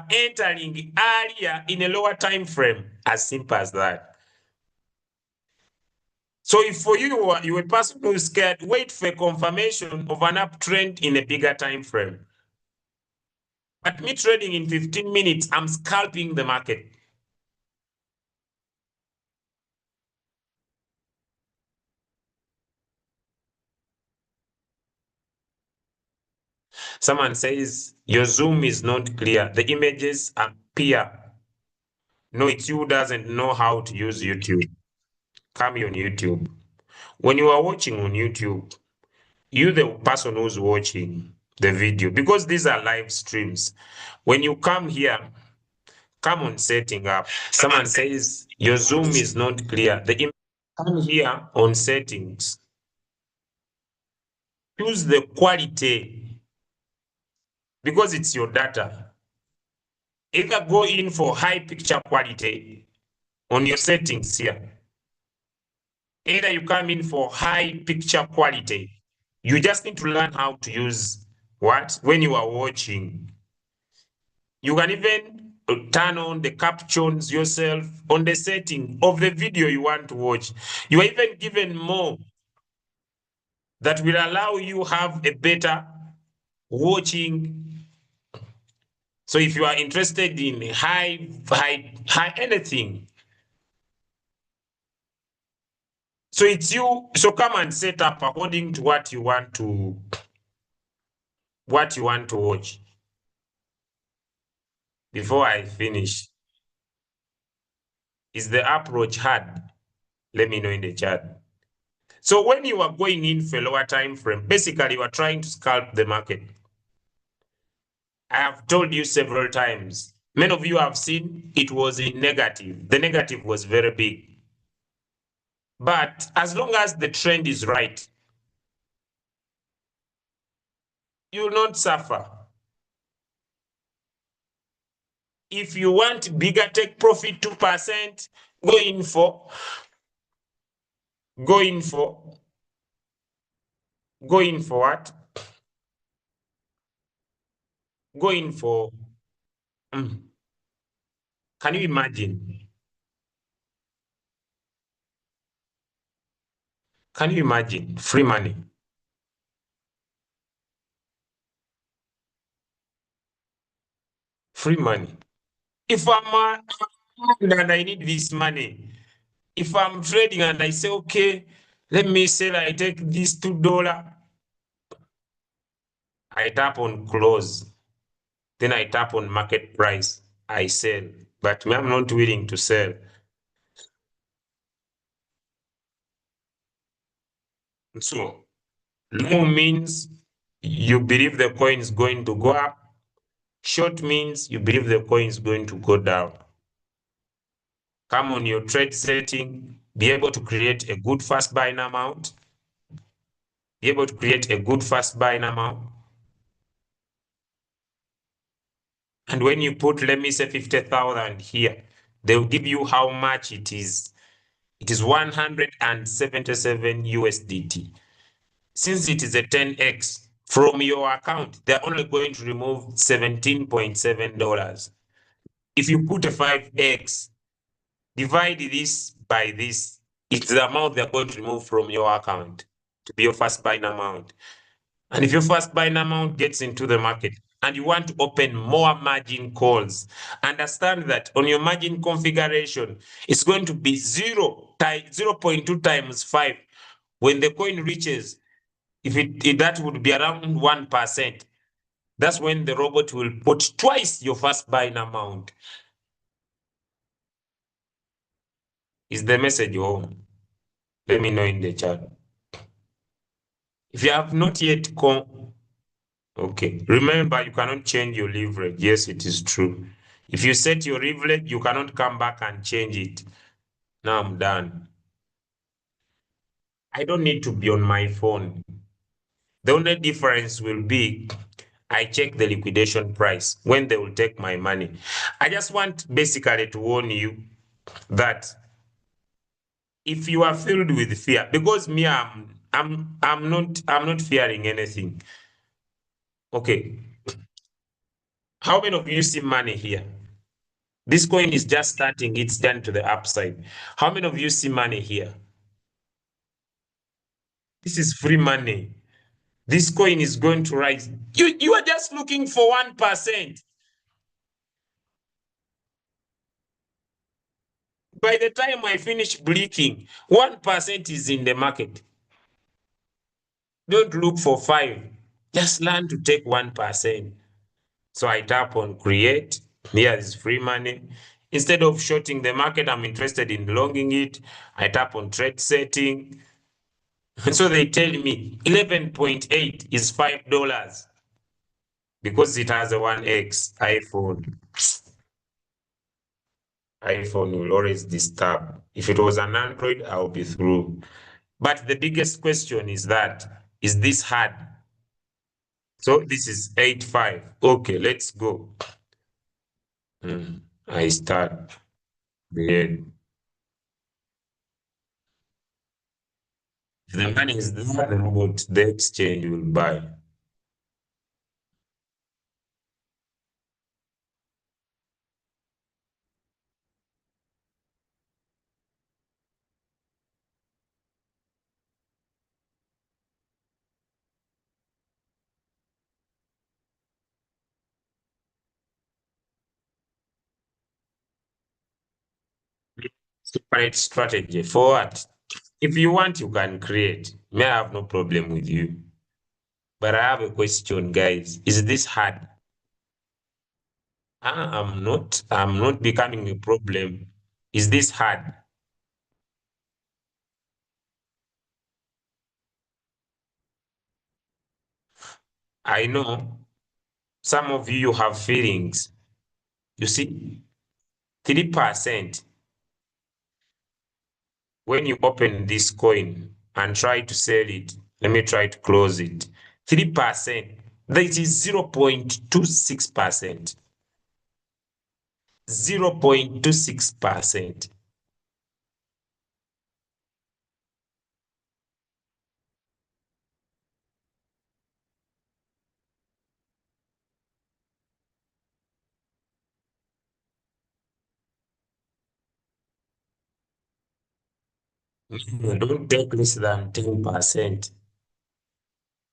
entering earlier in a lower time frame. As simple as that. So if for you're a person who is scared, wait for a confirmation of an uptrend in a bigger time frame. But me trading in 15 minutes, I'm scalping the market. Someone says, your Zoom is not clear. The images appear. No, it's you who doesn't know how to use YouTube. Come on YouTube. When you are watching on YouTube, you the person who's watching the video, because these are live streams. When you come here, come on setting up. Someone says, your Zoom is not clear. Come here on settings. Choose the quality because it's your data. Either go in for high picture quality on your settings here. Either you come in for high picture quality. You just need to learn how to use what? When you are watching. You can even turn on the captions yourself on the setting of the video you want to watch. You are even given more that will allow you have a better watching. So if you are interested in high anything, so it's you. So come and set up according to what you want to watch. Before I finish, is the approach hard? Let me know in the chat. So when you are going in for a lower time frame, basically you are trying to scalp the market. I have told you several times. Many of you have seen it was in negative. The negative was very big. But as long as the trend is right, you will not suffer. If you want bigger take profit 2%, go in for what? Go in for can you imagine? Can you imagine free money? Free money. If I'm and I need this money, if I'm trading and I say, okay, let me sell, I take this $2, I tap on close, then I tap on market price, I sell, but I'm not willing to sell. So long means you believe the coin is going to go up. Short means you believe the coin is going to go down. Come on your trade setting, be able to create a good fast buying amount. Be able to create a good fast buying amount. And when you put, let me say 50,000 here, they'll give you how much it is. It is 177 USDT. Since it is a 10x from your account, they're only going to remove $17.7. If you put a 5x, divide this by this, it's the amount they're going to remove from your account to be your first buying amount. And if your first buying amount gets into the market and you want to open more margin calls, understand that on your margin configuration, it's going to be 0.2 times 5. When the coin reaches, if that would be around 1%, that's when the robot will put twice your first buying amount. Is the message home? Let me know in the chat. If you have not yet okay. Remember, you cannot change your leverage. Yes, it is true. If you set your leverage, you cannot come back and change it. Now I'm done. I don't need to be on my phone. The only difference will be I check the liquidation price when they will take my money. I just want basically to warn you that if you are filled with fear, because me, I'm not fearing anything. Okay. How many of you see money here? This coin is just starting, it's done to the upside. How many of you see money here? This is free money. This coin is going to rise. You are just looking for 1%. By the time I finish blinking, 1% is in the market. Don't look for 5. Just learn to take 1%. So I tap on create. Here is free money. Instead of shorting the market, I'm interested in longing it. I tap on trade setting. So they tell me 11.8 is $5 because it has a 1x iPhone. iPhone will always disturb. If it was an Android, I'll be through. But the biggest question is that, is this hard? So this is 8.5. Okay, let's go. I start. The If the money is there, the robot, the exchange will buy. Separate strategy for what? If you want, you can create. May I have no problem with you. But I have a question, guys. Is this hard? I'm not becoming a problem. Is this hard? I know some of you have feelings. You see, 3%, when you open this coin and try to sell it, let me try to close it. 3%, that is 0.26%. 0.26%. Don't take less than 10%,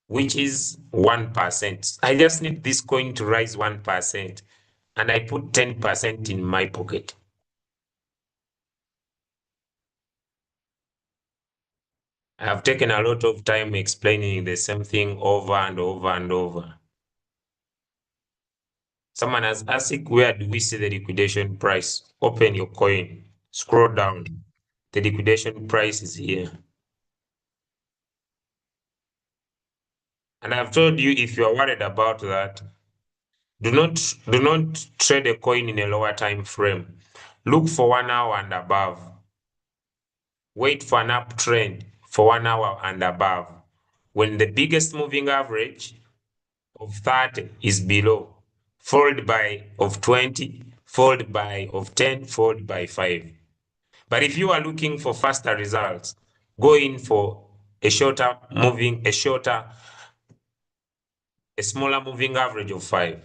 which is 1%. I just need this coin to rise 1%, and I put 10% in my pocket. I have taken a lot of time explaining the same thing over and over and over. Someone has asked, where do we see the liquidation price? Open your coin, scroll down. The liquidation price is here. And I've told you, if you are worried about that, do not trade a coin in a lower time frame. Look for 1 hour and above. Wait for an uptrend for 1 hour and above. When the biggest moving average of 30 is below, followed by of 20, followed by of 10, followed by 5. But if you are looking for faster results, go in for a smaller moving average of 5.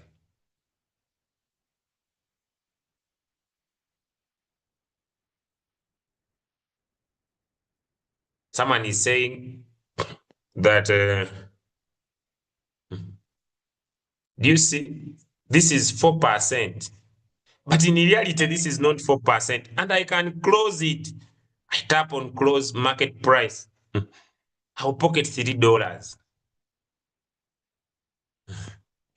Someone is saying that, do you see, this is 4%. But in reality, this is not 4%. And I can close it. I tap on close market price. I'll pocket $3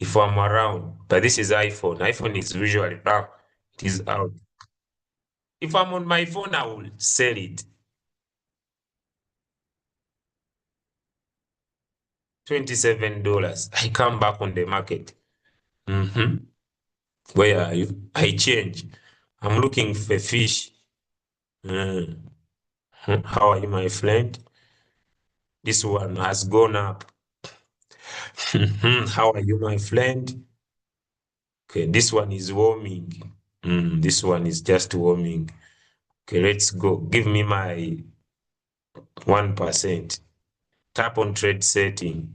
if I'm around. But this is iPhone. iPhone is usually out. It is out. If I'm on my phone, I will sell it. $27. I come back on the market. Where are you? I change. I'm looking for fish. Mm. How are you, my friend? This one has gone up. How are you, my friend? Okay, this one is warming. This one is just warming. Okay, let's go. Give me my 1%. Tap on trade setting.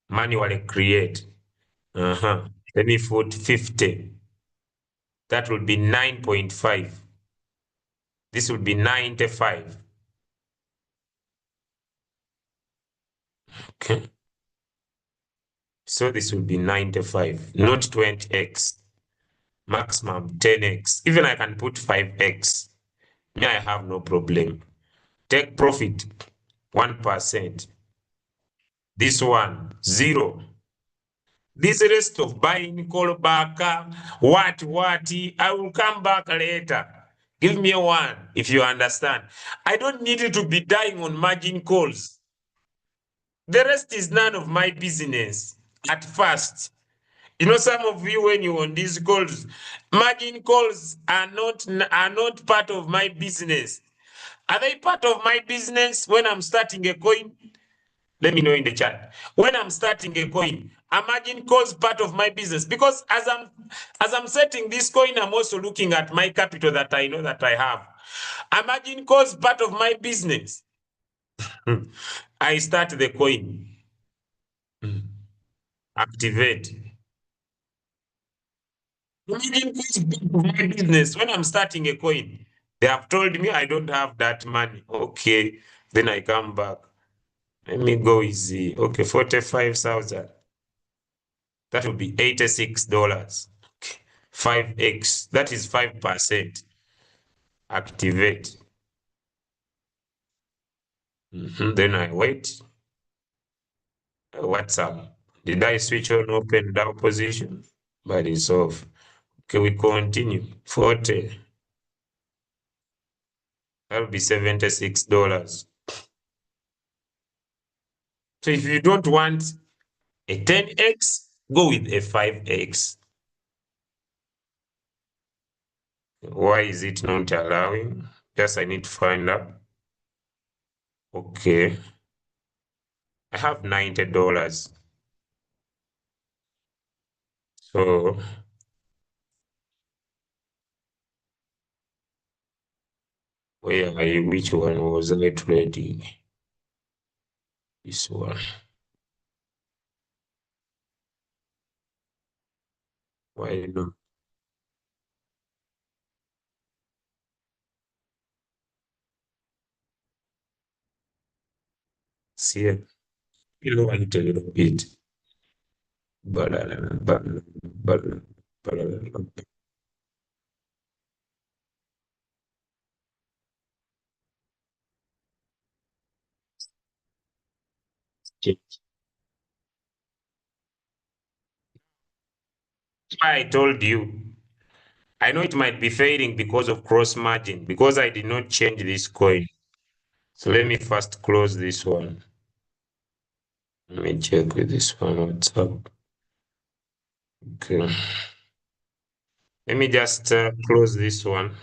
Manually create. Let me put 50. That would be 9.5. This would be 95. Okay. So this would be 95, not 20x. Maximum 10x. Even I can put 5x. Me, I have no problem. Take profit 1%. This one 0. This rest of buying call back, what, I will come back later. Give me one if you understand. I don't need it to be dying on margin calls. The rest is none of my business at first. You know, some of you, when you on these calls, margin calls are not part of my business. Are they part of my business when I'm starting a coin? Let me know in the chat. When I'm starting a coin, are margin calls part of my business? Because as I'm setting this coin, I'm also looking at my capital that I know that I have. Are margin calls part of my business? I start the coin. Activate. Margin calls part of my business. When I'm starting a coin, they have told me I don't have that money. Okay, then I come back. Let me go easy. Okay, 45,000. That would be $86. 5x. That is 5%. Activate. Then I wait. What's up? Did I switch on open down position? But it's off. Okay, we continue. 40. That'll be $76. So if you don't want a 10x, go with a 5x. Why is it not allowing? Just I need to find out. Okay. I have $90. So which one was I trading? This one. Why not? See it. Below a little bit. But I told you. I know it might be fading because of cross margin, because I did not change this coin. So let me first close this one. Let me check with this one. What's up? Okay. Let me just close this one.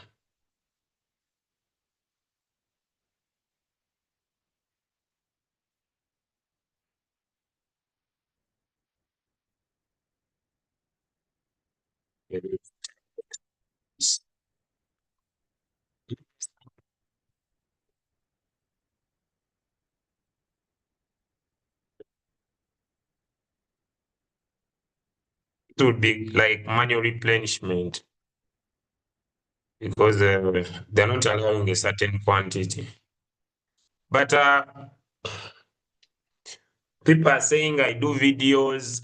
It would be like manual replenishment because they're not allowing a certain quantity. But people are saying I do videos.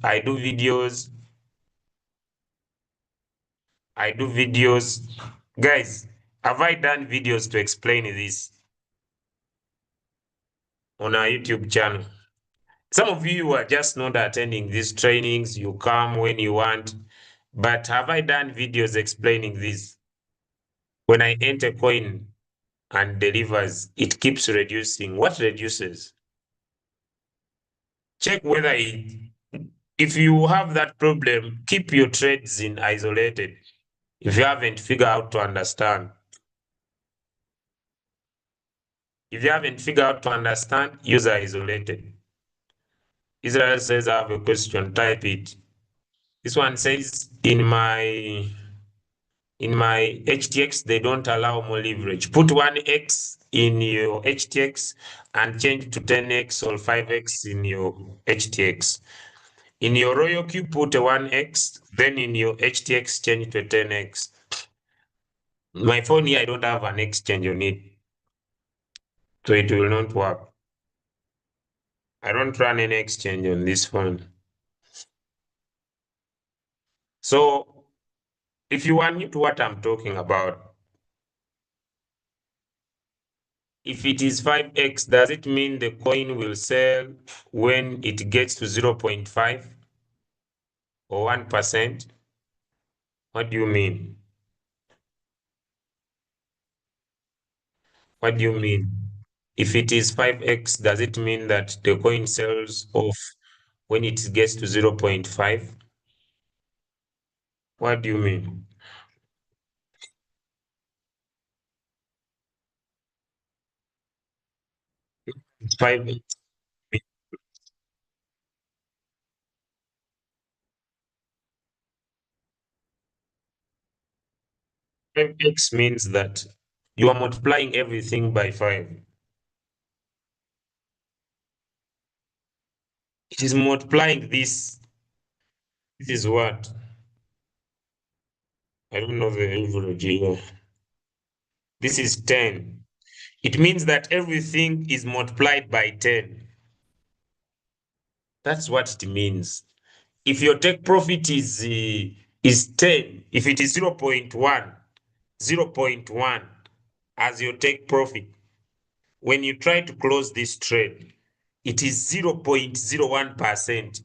Guys, have I done videos to explain this on our YouTube channel? Some of you are just not attending these trainings. You come when you want. But have I done videos explaining this? When I enter coin and delivers, it keeps reducing. What reduces? Check whether if you have that problem, keep your trades in isolated. If you haven't figured out to understand. If you haven't figured out to understand, user isolated. Israel says, I have a question, type it. This one says, in my HTX, they don't allow more leverage. Put 1x in your HTX and change to 10x or 5x in your HTX. In your royal queue, put a 1x, then in your HTX, change to a 10x. My phone here, I don't have an exchange on it, so it will not work. I don't run any exchange on this phone. So if you are new to what I'm talking about, if it is 5x, does it mean the coin will sell when it gets to 0.5 or 1%? What do you mean? What do you mean? If it is 5x, does it mean that the coin sells off when it gets to 0.5? What do you mean? 5x, 5x means that you are multiplying everything by 5. It is multiplying this. This is what? I don't know the average here. This is 10. It means that everything is multiplied by 10. That's what it means. If your take profit is 10, if it is 0.1, 0.1 as your take profit, when you try to close this trade, it is 0.01%.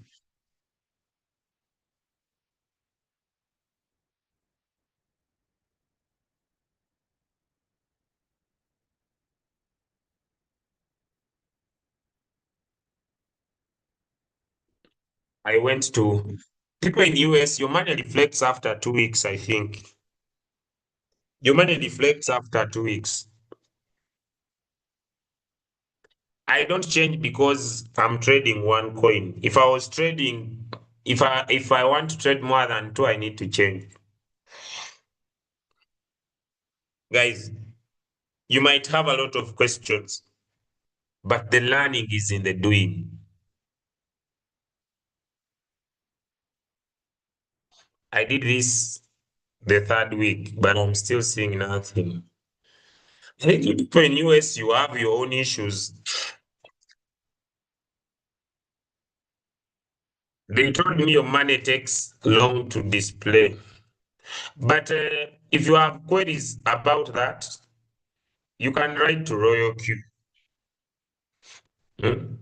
I went to people in US, your money reflects after 2 weeks, I think. Your money reflects after 2 weeks. I don't change because I'm trading one coin. If I was trading, if I want to trade more than two, I need to change. Guys, you might have a lot of questions, but the learning is in the doing. I did this the third week, but I'm still seeing nothing. I think you people in US, you have your own issues. They told me your money takes long to display. But if you have queries about that, you can write to Royal Q. Hmm?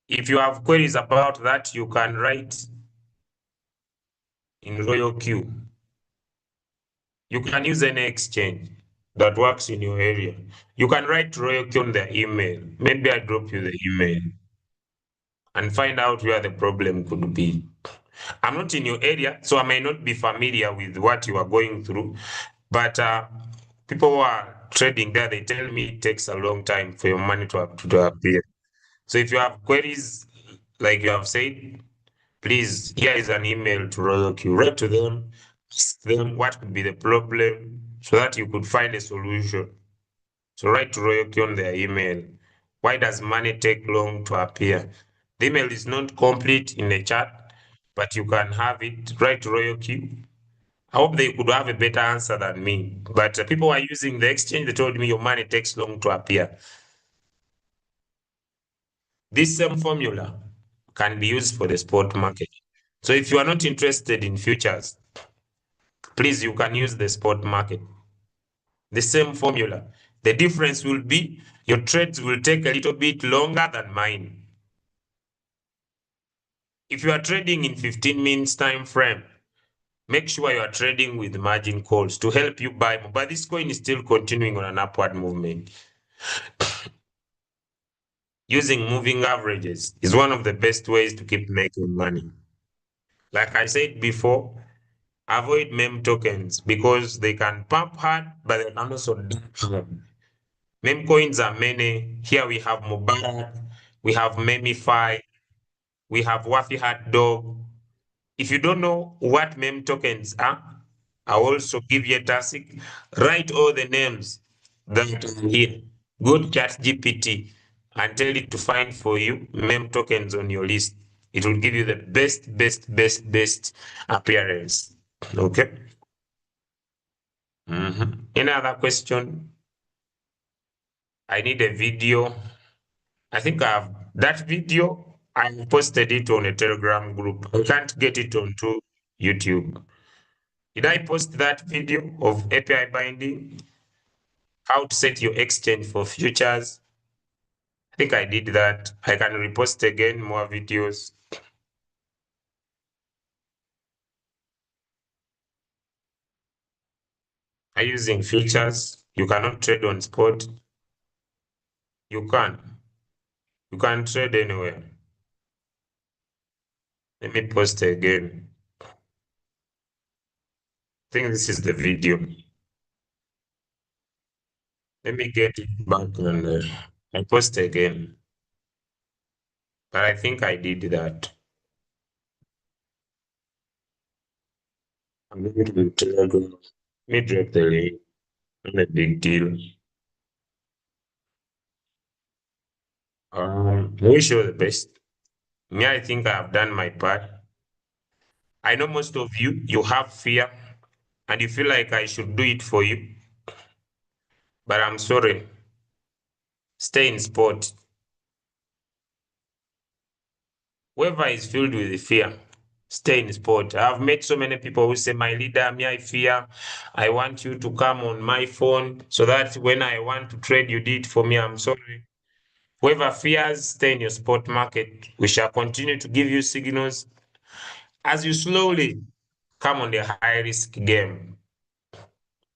If you have queries about that, you can write in Royal Q. You can use any exchange that works in your area. You can write to Royal Q on their email. Maybe I drop you the email and find out where the problem could be. I'm not in your area, so I may not be familiar with what you are going through, but people who are trading there, they tell me it takes a long time for your money to appear. So if you have queries, like you have said, please, here is an email to Royal Q. Write to them, ask them what could be the problem so that you could find a solution. So write to Royal Q on their email. Why does money take long to appear? The email is not complete in the chat, but you can have it. Write to Royal Q. I hope they could have a better answer than me. But people are using the exchange. They told me your money takes long to appear. This same formula can be used for the spot market. So if you are not interested in futures, please, you can use the spot market. The same formula. The difference will be your trades will take a little bit longer than mine. If you are trading in 15 minutes time frame, make sure you are trading with margin calls to help you buy more. But this coin is still continuing on an upward movement. Using moving averages is one of the best ways to keep making money. Like I said before, avoid meme tokens because they can pump hard, but they can also dump hard. Meme coins are many. Here we have Mubarak, we have Memify, we have Wafi Hot Dog. If you don't know what meme tokens are, I'll also give you a task. Write all the names that are here. Go to ChatGPT and tell it to find for you meme tokens on your list. It will give you the best appearance. Okay. Any other question? I need a video. I think I've that video. I posted it on a Telegram group. I can't get it onto YouTube. Did I post that video of API binding? How to set your exchange for futures? I think I did that. I can repost again more videos. Are you using futures? You cannot trade on spot. You can. You can trade anywhere. Let me post again. I think this is the video. Let me get it back and I post again. But I think I did that. I'm going to Telegram. Let me drop the link. Not a big deal. Wish you the best. Me, I think I have done my part. I know most of you have fear and you feel like I should do it for you. But I'm sorry. Stay in sport. Whoever is filled with fear, stay in sport. I've met so many people who say, my leader, me, I fear. I want you to come on my phone so that when I want to trade, you did for me. I'm sorry. Whoever fears, stay in your sport market. We shall continue to give you signals as you slowly come on the high risk game.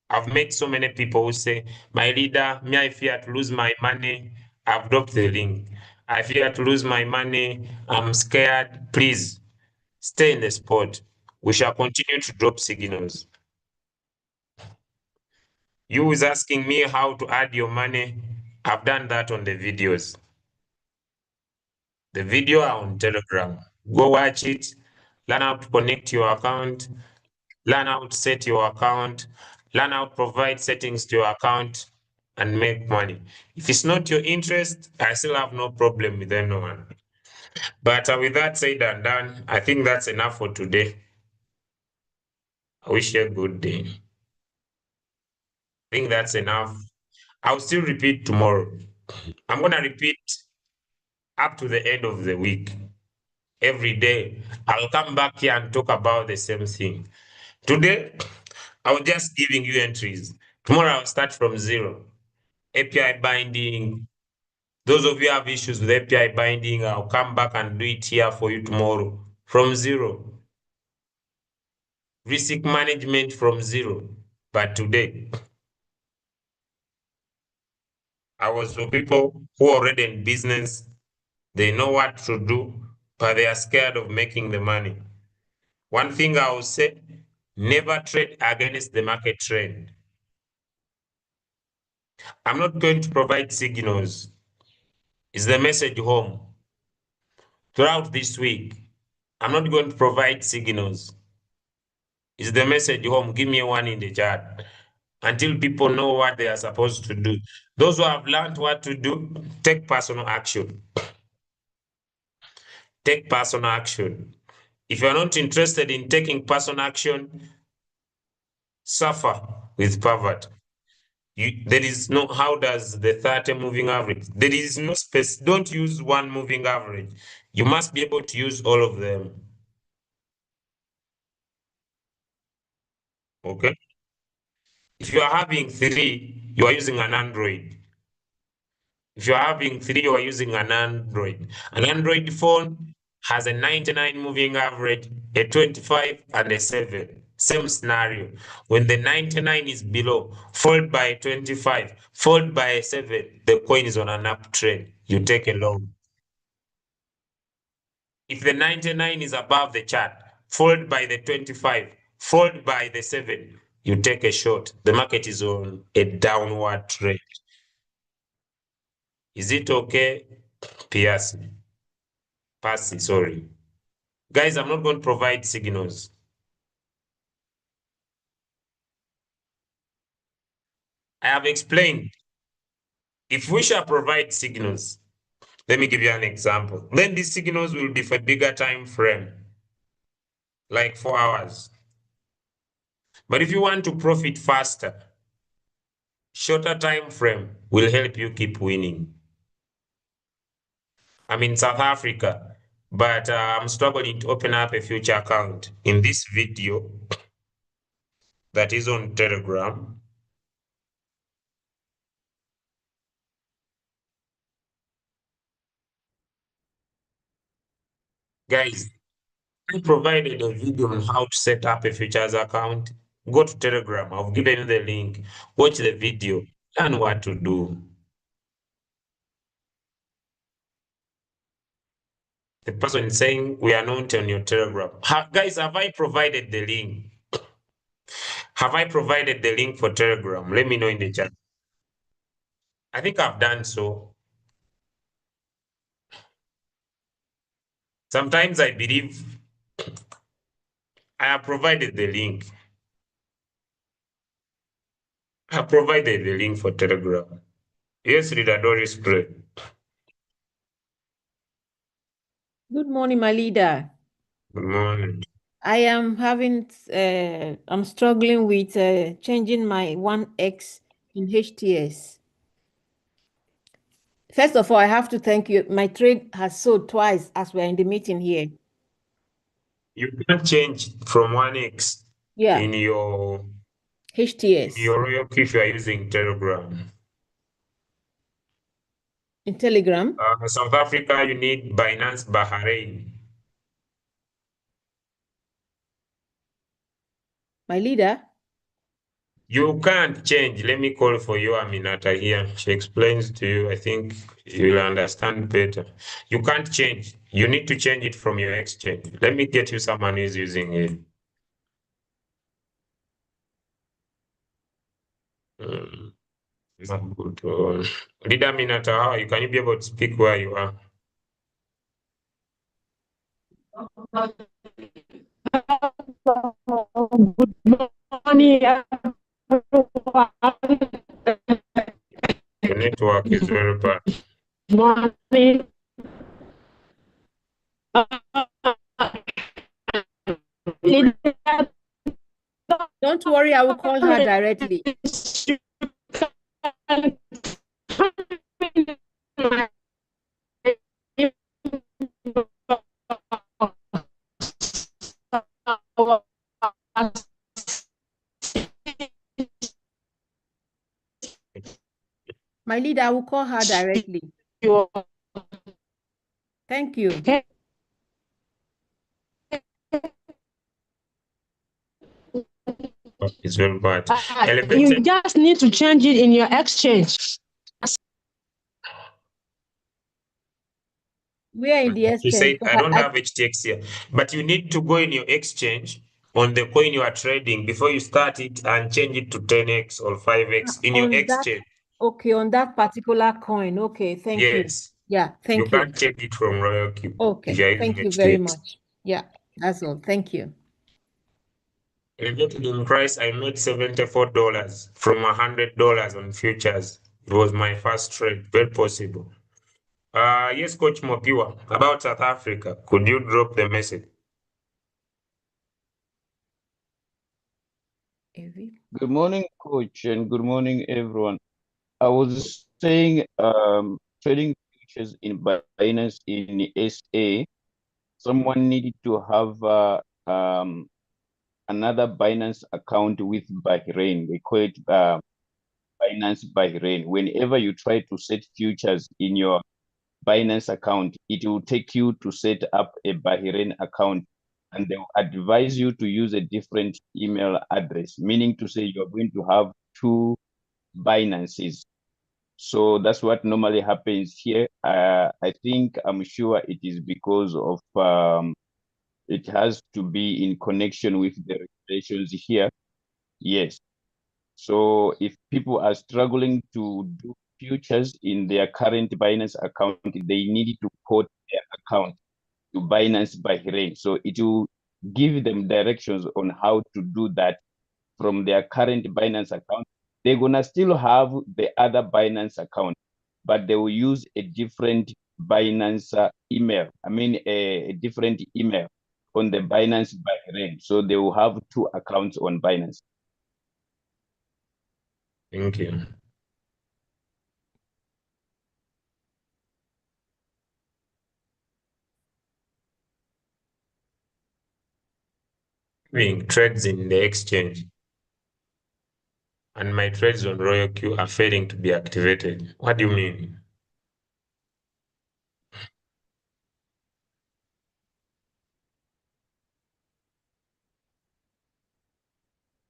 I've met so many people who say, my leader, me, I fear to lose my money. I've dropped the link. I fear to lose my money. I'm scared. Please stay in the sport. We shall continue to drop signals. You is asking me how to add your money. I've done that on the videos. The video are on Telegram. Go watch it. Learn how to connect your account. Learn how to set your account. Learn how to provide settings to your account and make money. If it's not your interest, I still have no problem with anyone. But with that said and done, I think that's enough for today. I wish you a good day. I think that's enough. I'll still repeat tomorrow. I'm going to repeat up to the end of the week. Every day, I'll come back here and talk about the same thing. Today, I was just giving you entries. Tomorrow, I'll start from zero. API binding. Those of you have issues with API binding, I'll come back and do it here for you tomorrow. From zero. Risk management from zero. But today, I was for people who are already in business. They know what to do, but they are scared of making the money. One thing I will say, never trade against the market trend. I'm not going to provide signals. Is the message home? Throughout this week, I'm not going to provide signals. Is the message home? Give me one in the chat until people know what they are supposed to do. Those who have learned what to do, take personal action. Take personal action. If you're not interested in taking personal action, suffer with poverty. There is no, how does the 30 moving average? There is no space. Don't use one moving average. You must be able to use all of them. Okay? If you are having three, you are using an Android. If you're having three, you are using an Android. An Android phone has a 99 moving average, a 25, and a 7. Same scenario. When the 99 is below, followed by a 25, followed by a 7, the coin is on an uptrend. You take a long. If the 99 is above the chart, followed by the 25, followed by the 7, you take a short. The market is on a downward trend. Is it okay? Pierce. Passy, sorry. Guys, I'm not going to provide signals. I have explained. If we shall provide signals, let me give you an example. Then these signals will be for bigger time frame, like 4 hours. But if you want to profit faster, shorter time frame will help you keep winning. I'm in South Africa, but I'm struggling to open up a future account. In this video that is on Telegram, guys, I provided a video on how to set up a futures account. Go to Telegram. I've given you the link. Watch the video. Learn what to do. The person is saying we are not on your Telegram. Guys, have I provided the link? Have I provided the link for Telegram? Let me know in the chat. I think I've done so. Sometimes I believe I have provided the link. I have provided the link for Telegram. Yes, Leader Doris Gray. Good morning, my leader. Good morning. I am I'm struggling with changing my 1x in HTS. First of all, I have to thank you. My trade has sold twice as we're in the meeting here. You can change from 1x in your HTS. Your Royal if you are using Telegram. In Telegram? South Africa, you need Binance Bahrain. My leader? You can't change. Let me call for you, Aminata here. She explains to you. I think you'll understand better. You can't change. You need to change it from your exchange. Let me get you someone who's using it. Not good. Leader Aminata, how are you? Can you be able to speak where you are? Good morning, The network is very bad. morning. Don't worry, I will call her directly. My leader, I will call her directly. Thank you. It's very bad. You just need to change it in your exchange. We are in the exchange. She said, I don't have HTX here, but you need to go in your exchange on the coin you are trading before you start it and change it to 10x or 5x in your exchange. Okay, on that particular coin. Okay, thank you. Yes. Yeah, thank you. You can't change it from Royal Cube. Okay, thank you very much. Yeah, that's all. Thank you. Elevated in price, I made $74 from $100 on futures. It was my first trade, very possible. Yes, Coach Mopiwa, about South Africa, could you drop the message? Good morning, Coach, and good morning, everyone. I was saying, trading futures in Binance in SA, someone needed to have another Binance account with Bahrain. They call it Binance Bahrain. Whenever you try to set futures in your Binance account, it will take you to set up a Bahrain account, and they will advise you to use a different email address, meaning to say you're going to have two Binances. So that's what normally happens here. I'm sure it is because of it has to be in connection with the regulations here. Yes. So if people are struggling to do futures in their current Binance account, they need to port their account to Binance Bahrain. So it will give them directions on how to do that from their current Binance account. they're gonna still have the other Binance account, but they will use a different Binance email. I mean, a different email on the Binance Bahrain. So they will have two accounts on Binance. Thank you. Doing trades in the exchange, and my trades on Royal Q are failing to be activated. What do you mean?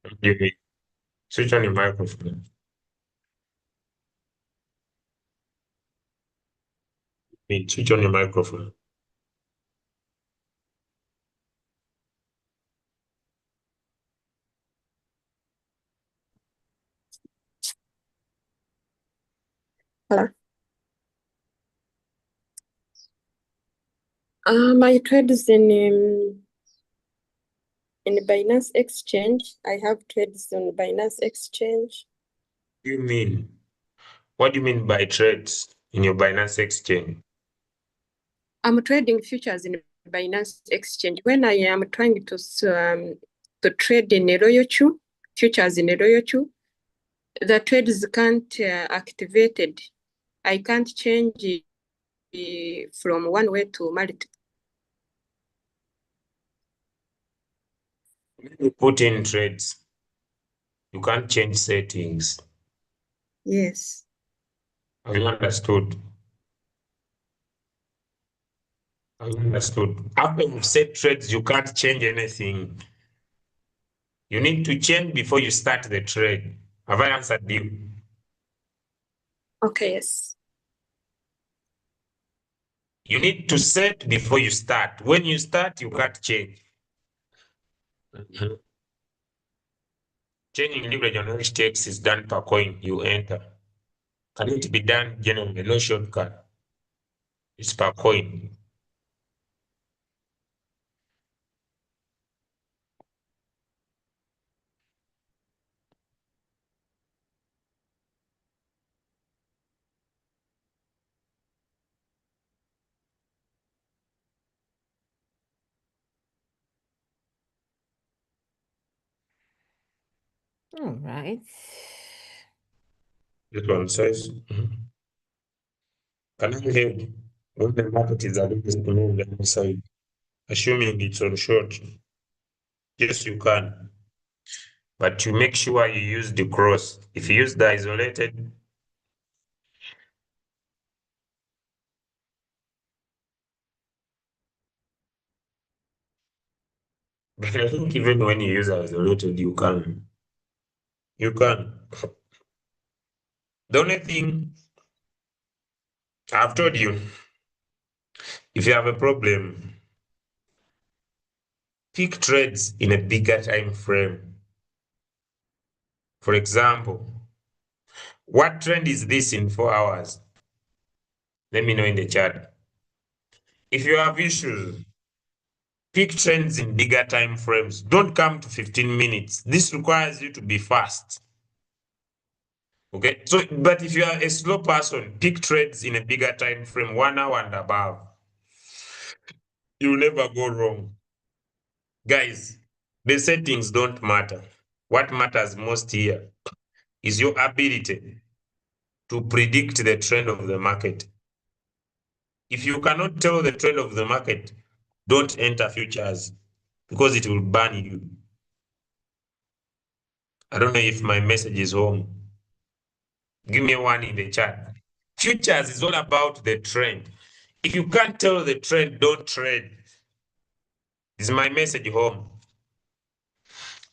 What do you mean? Switch on your microphone. Switch on your microphone. Hello. My trades in Binance Exchange. I have trades on Binance Exchange. What do you mean? What do you mean by trades in your Binance exchange? I'm trading futures in Binance Exchange. When I am trying to trade in a Royal Q, futures in a Royal Q, the trades can't activated. I can't change from one way to multiple. When you put in trades, you can't change settings. Yes. Have you understood? Have you understood? After you've set trades, you can't change anything. You need to change before you start the trade. Have I answered you? Okay, yes. You need to set before you start. When you start, you can't change. Changing leverage on HTX is done per coin you enter. Can it be done generally? No shortcut. It's per coin. All right. This one says, can I hedge when the market is against me on the other side, assuming it's on short? Yes, you can. But you make sure you use the cross. If you use the isolated, but I think even when you use isolated, you can. You can. The only thing I've told you, if you have a problem, pick trades in a bigger time frame. For example, what trend is this in 4 hours? Let me know in the chat. If you have issues, pick trends in bigger time frames. Don't come to 15 minutes. This requires you to be fast. Okay, so but if you are a slow person, pick trades in a bigger time frame, 1 hour and above. You'll never go wrong. Guys, the settings don't matter. What matters most here is your ability to predict the trend of the market. If you cannot tell the trend of the market, don't enter futures because it will burn you. I don't know if my message is home. Give me one in the chat. Futures is all about the trend. If you can't tell the trend, don't trade. This is my message home.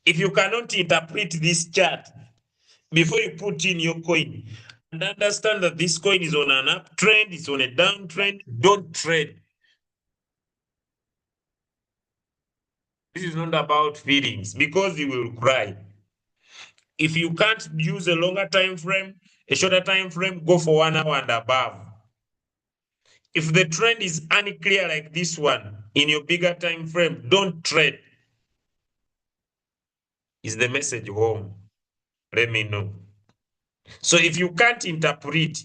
If you cannot interpret this chart before you put in your coin and understand that this coin is on an uptrend, it's on a downtrend, don't trade. This is not about feelings because you will cry. If you can't use a longer time frame, a shorter time frame, go for 1 hour and above. If the trend is unclear like this one in your bigger time frame, don't trade. Is the message home? Let me know. So if you can't interpret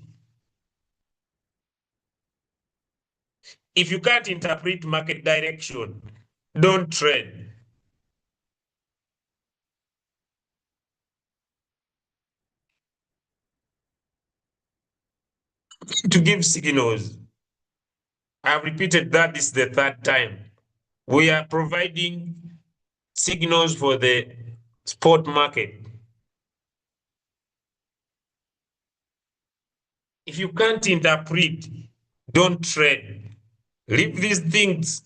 market direction, don't trade. To give signals, I've repeated that this is the third time. We are providing signals for the spot market. If you can't interpret, don't trade. Leave these things.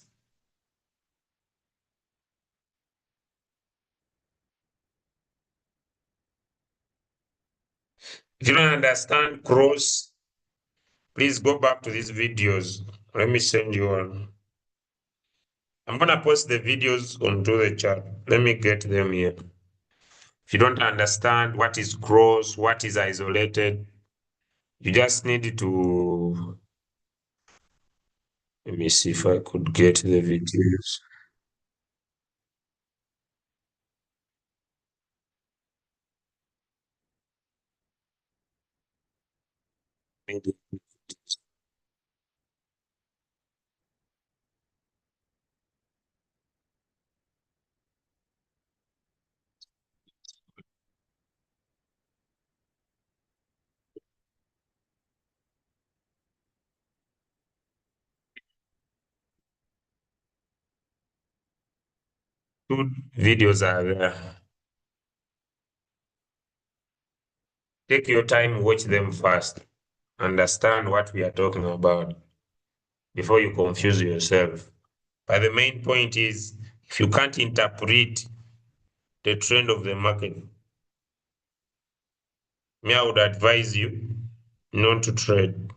If you don't understand cross, please go back to these videos. Let me send you one. I'm gonna post the videos onto the chat. Let me get them here. If you don't understand what is cross, what is isolated, you just need to, let me see if I could get the videos. Maybe. Two videos are there. Take your time, watch them first. Understand what we are talking about before you confuse yourself. But the main point is, if you can't interpret the trend of the market, me, I would advise you not to trade.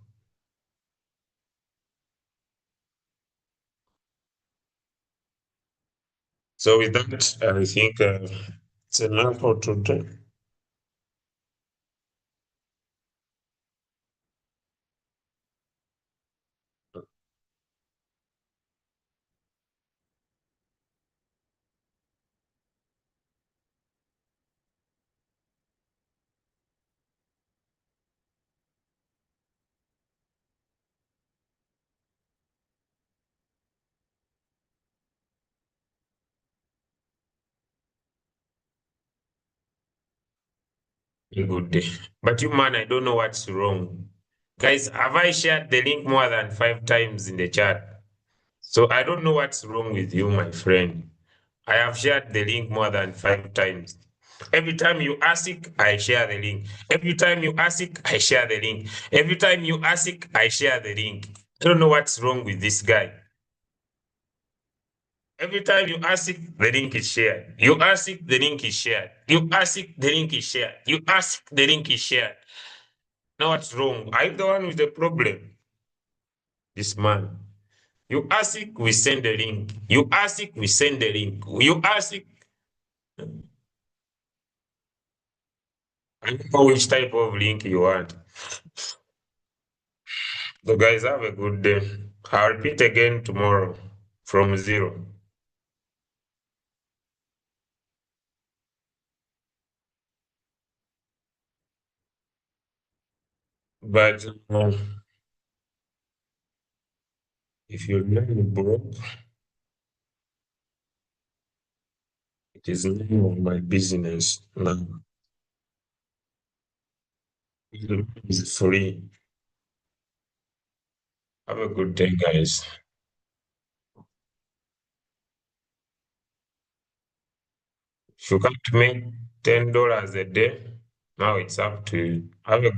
So with that, I think it's enough for today. A good day. But you, man, I don't know what's wrong. Guys, have I shared the link more than 5 times in the chat? So I don't know what's wrong with you, my friend. I have shared the link more than 5 times. Every time you ask it, I share the link. Every time you ask it, I share the link. Every time you ask it, I share the link. I don't know what's wrong with this guy. Every time you ask it, the link is shared. You ask it, the link is shared. You ask it, the link is shared. You ask, the link is shared. Now what's wrong? I'm the one with the problem. This man. You ask it, we send the link. You ask it, we send the link. You ask it. I don't know which type of link you want. So guys, have a good day. I'll repeat again tomorrow from 0. But if you learn broke, it is none of my business now. It's free. Have a good day, guys. If you can't make $10 a day, now it's up to you. Have a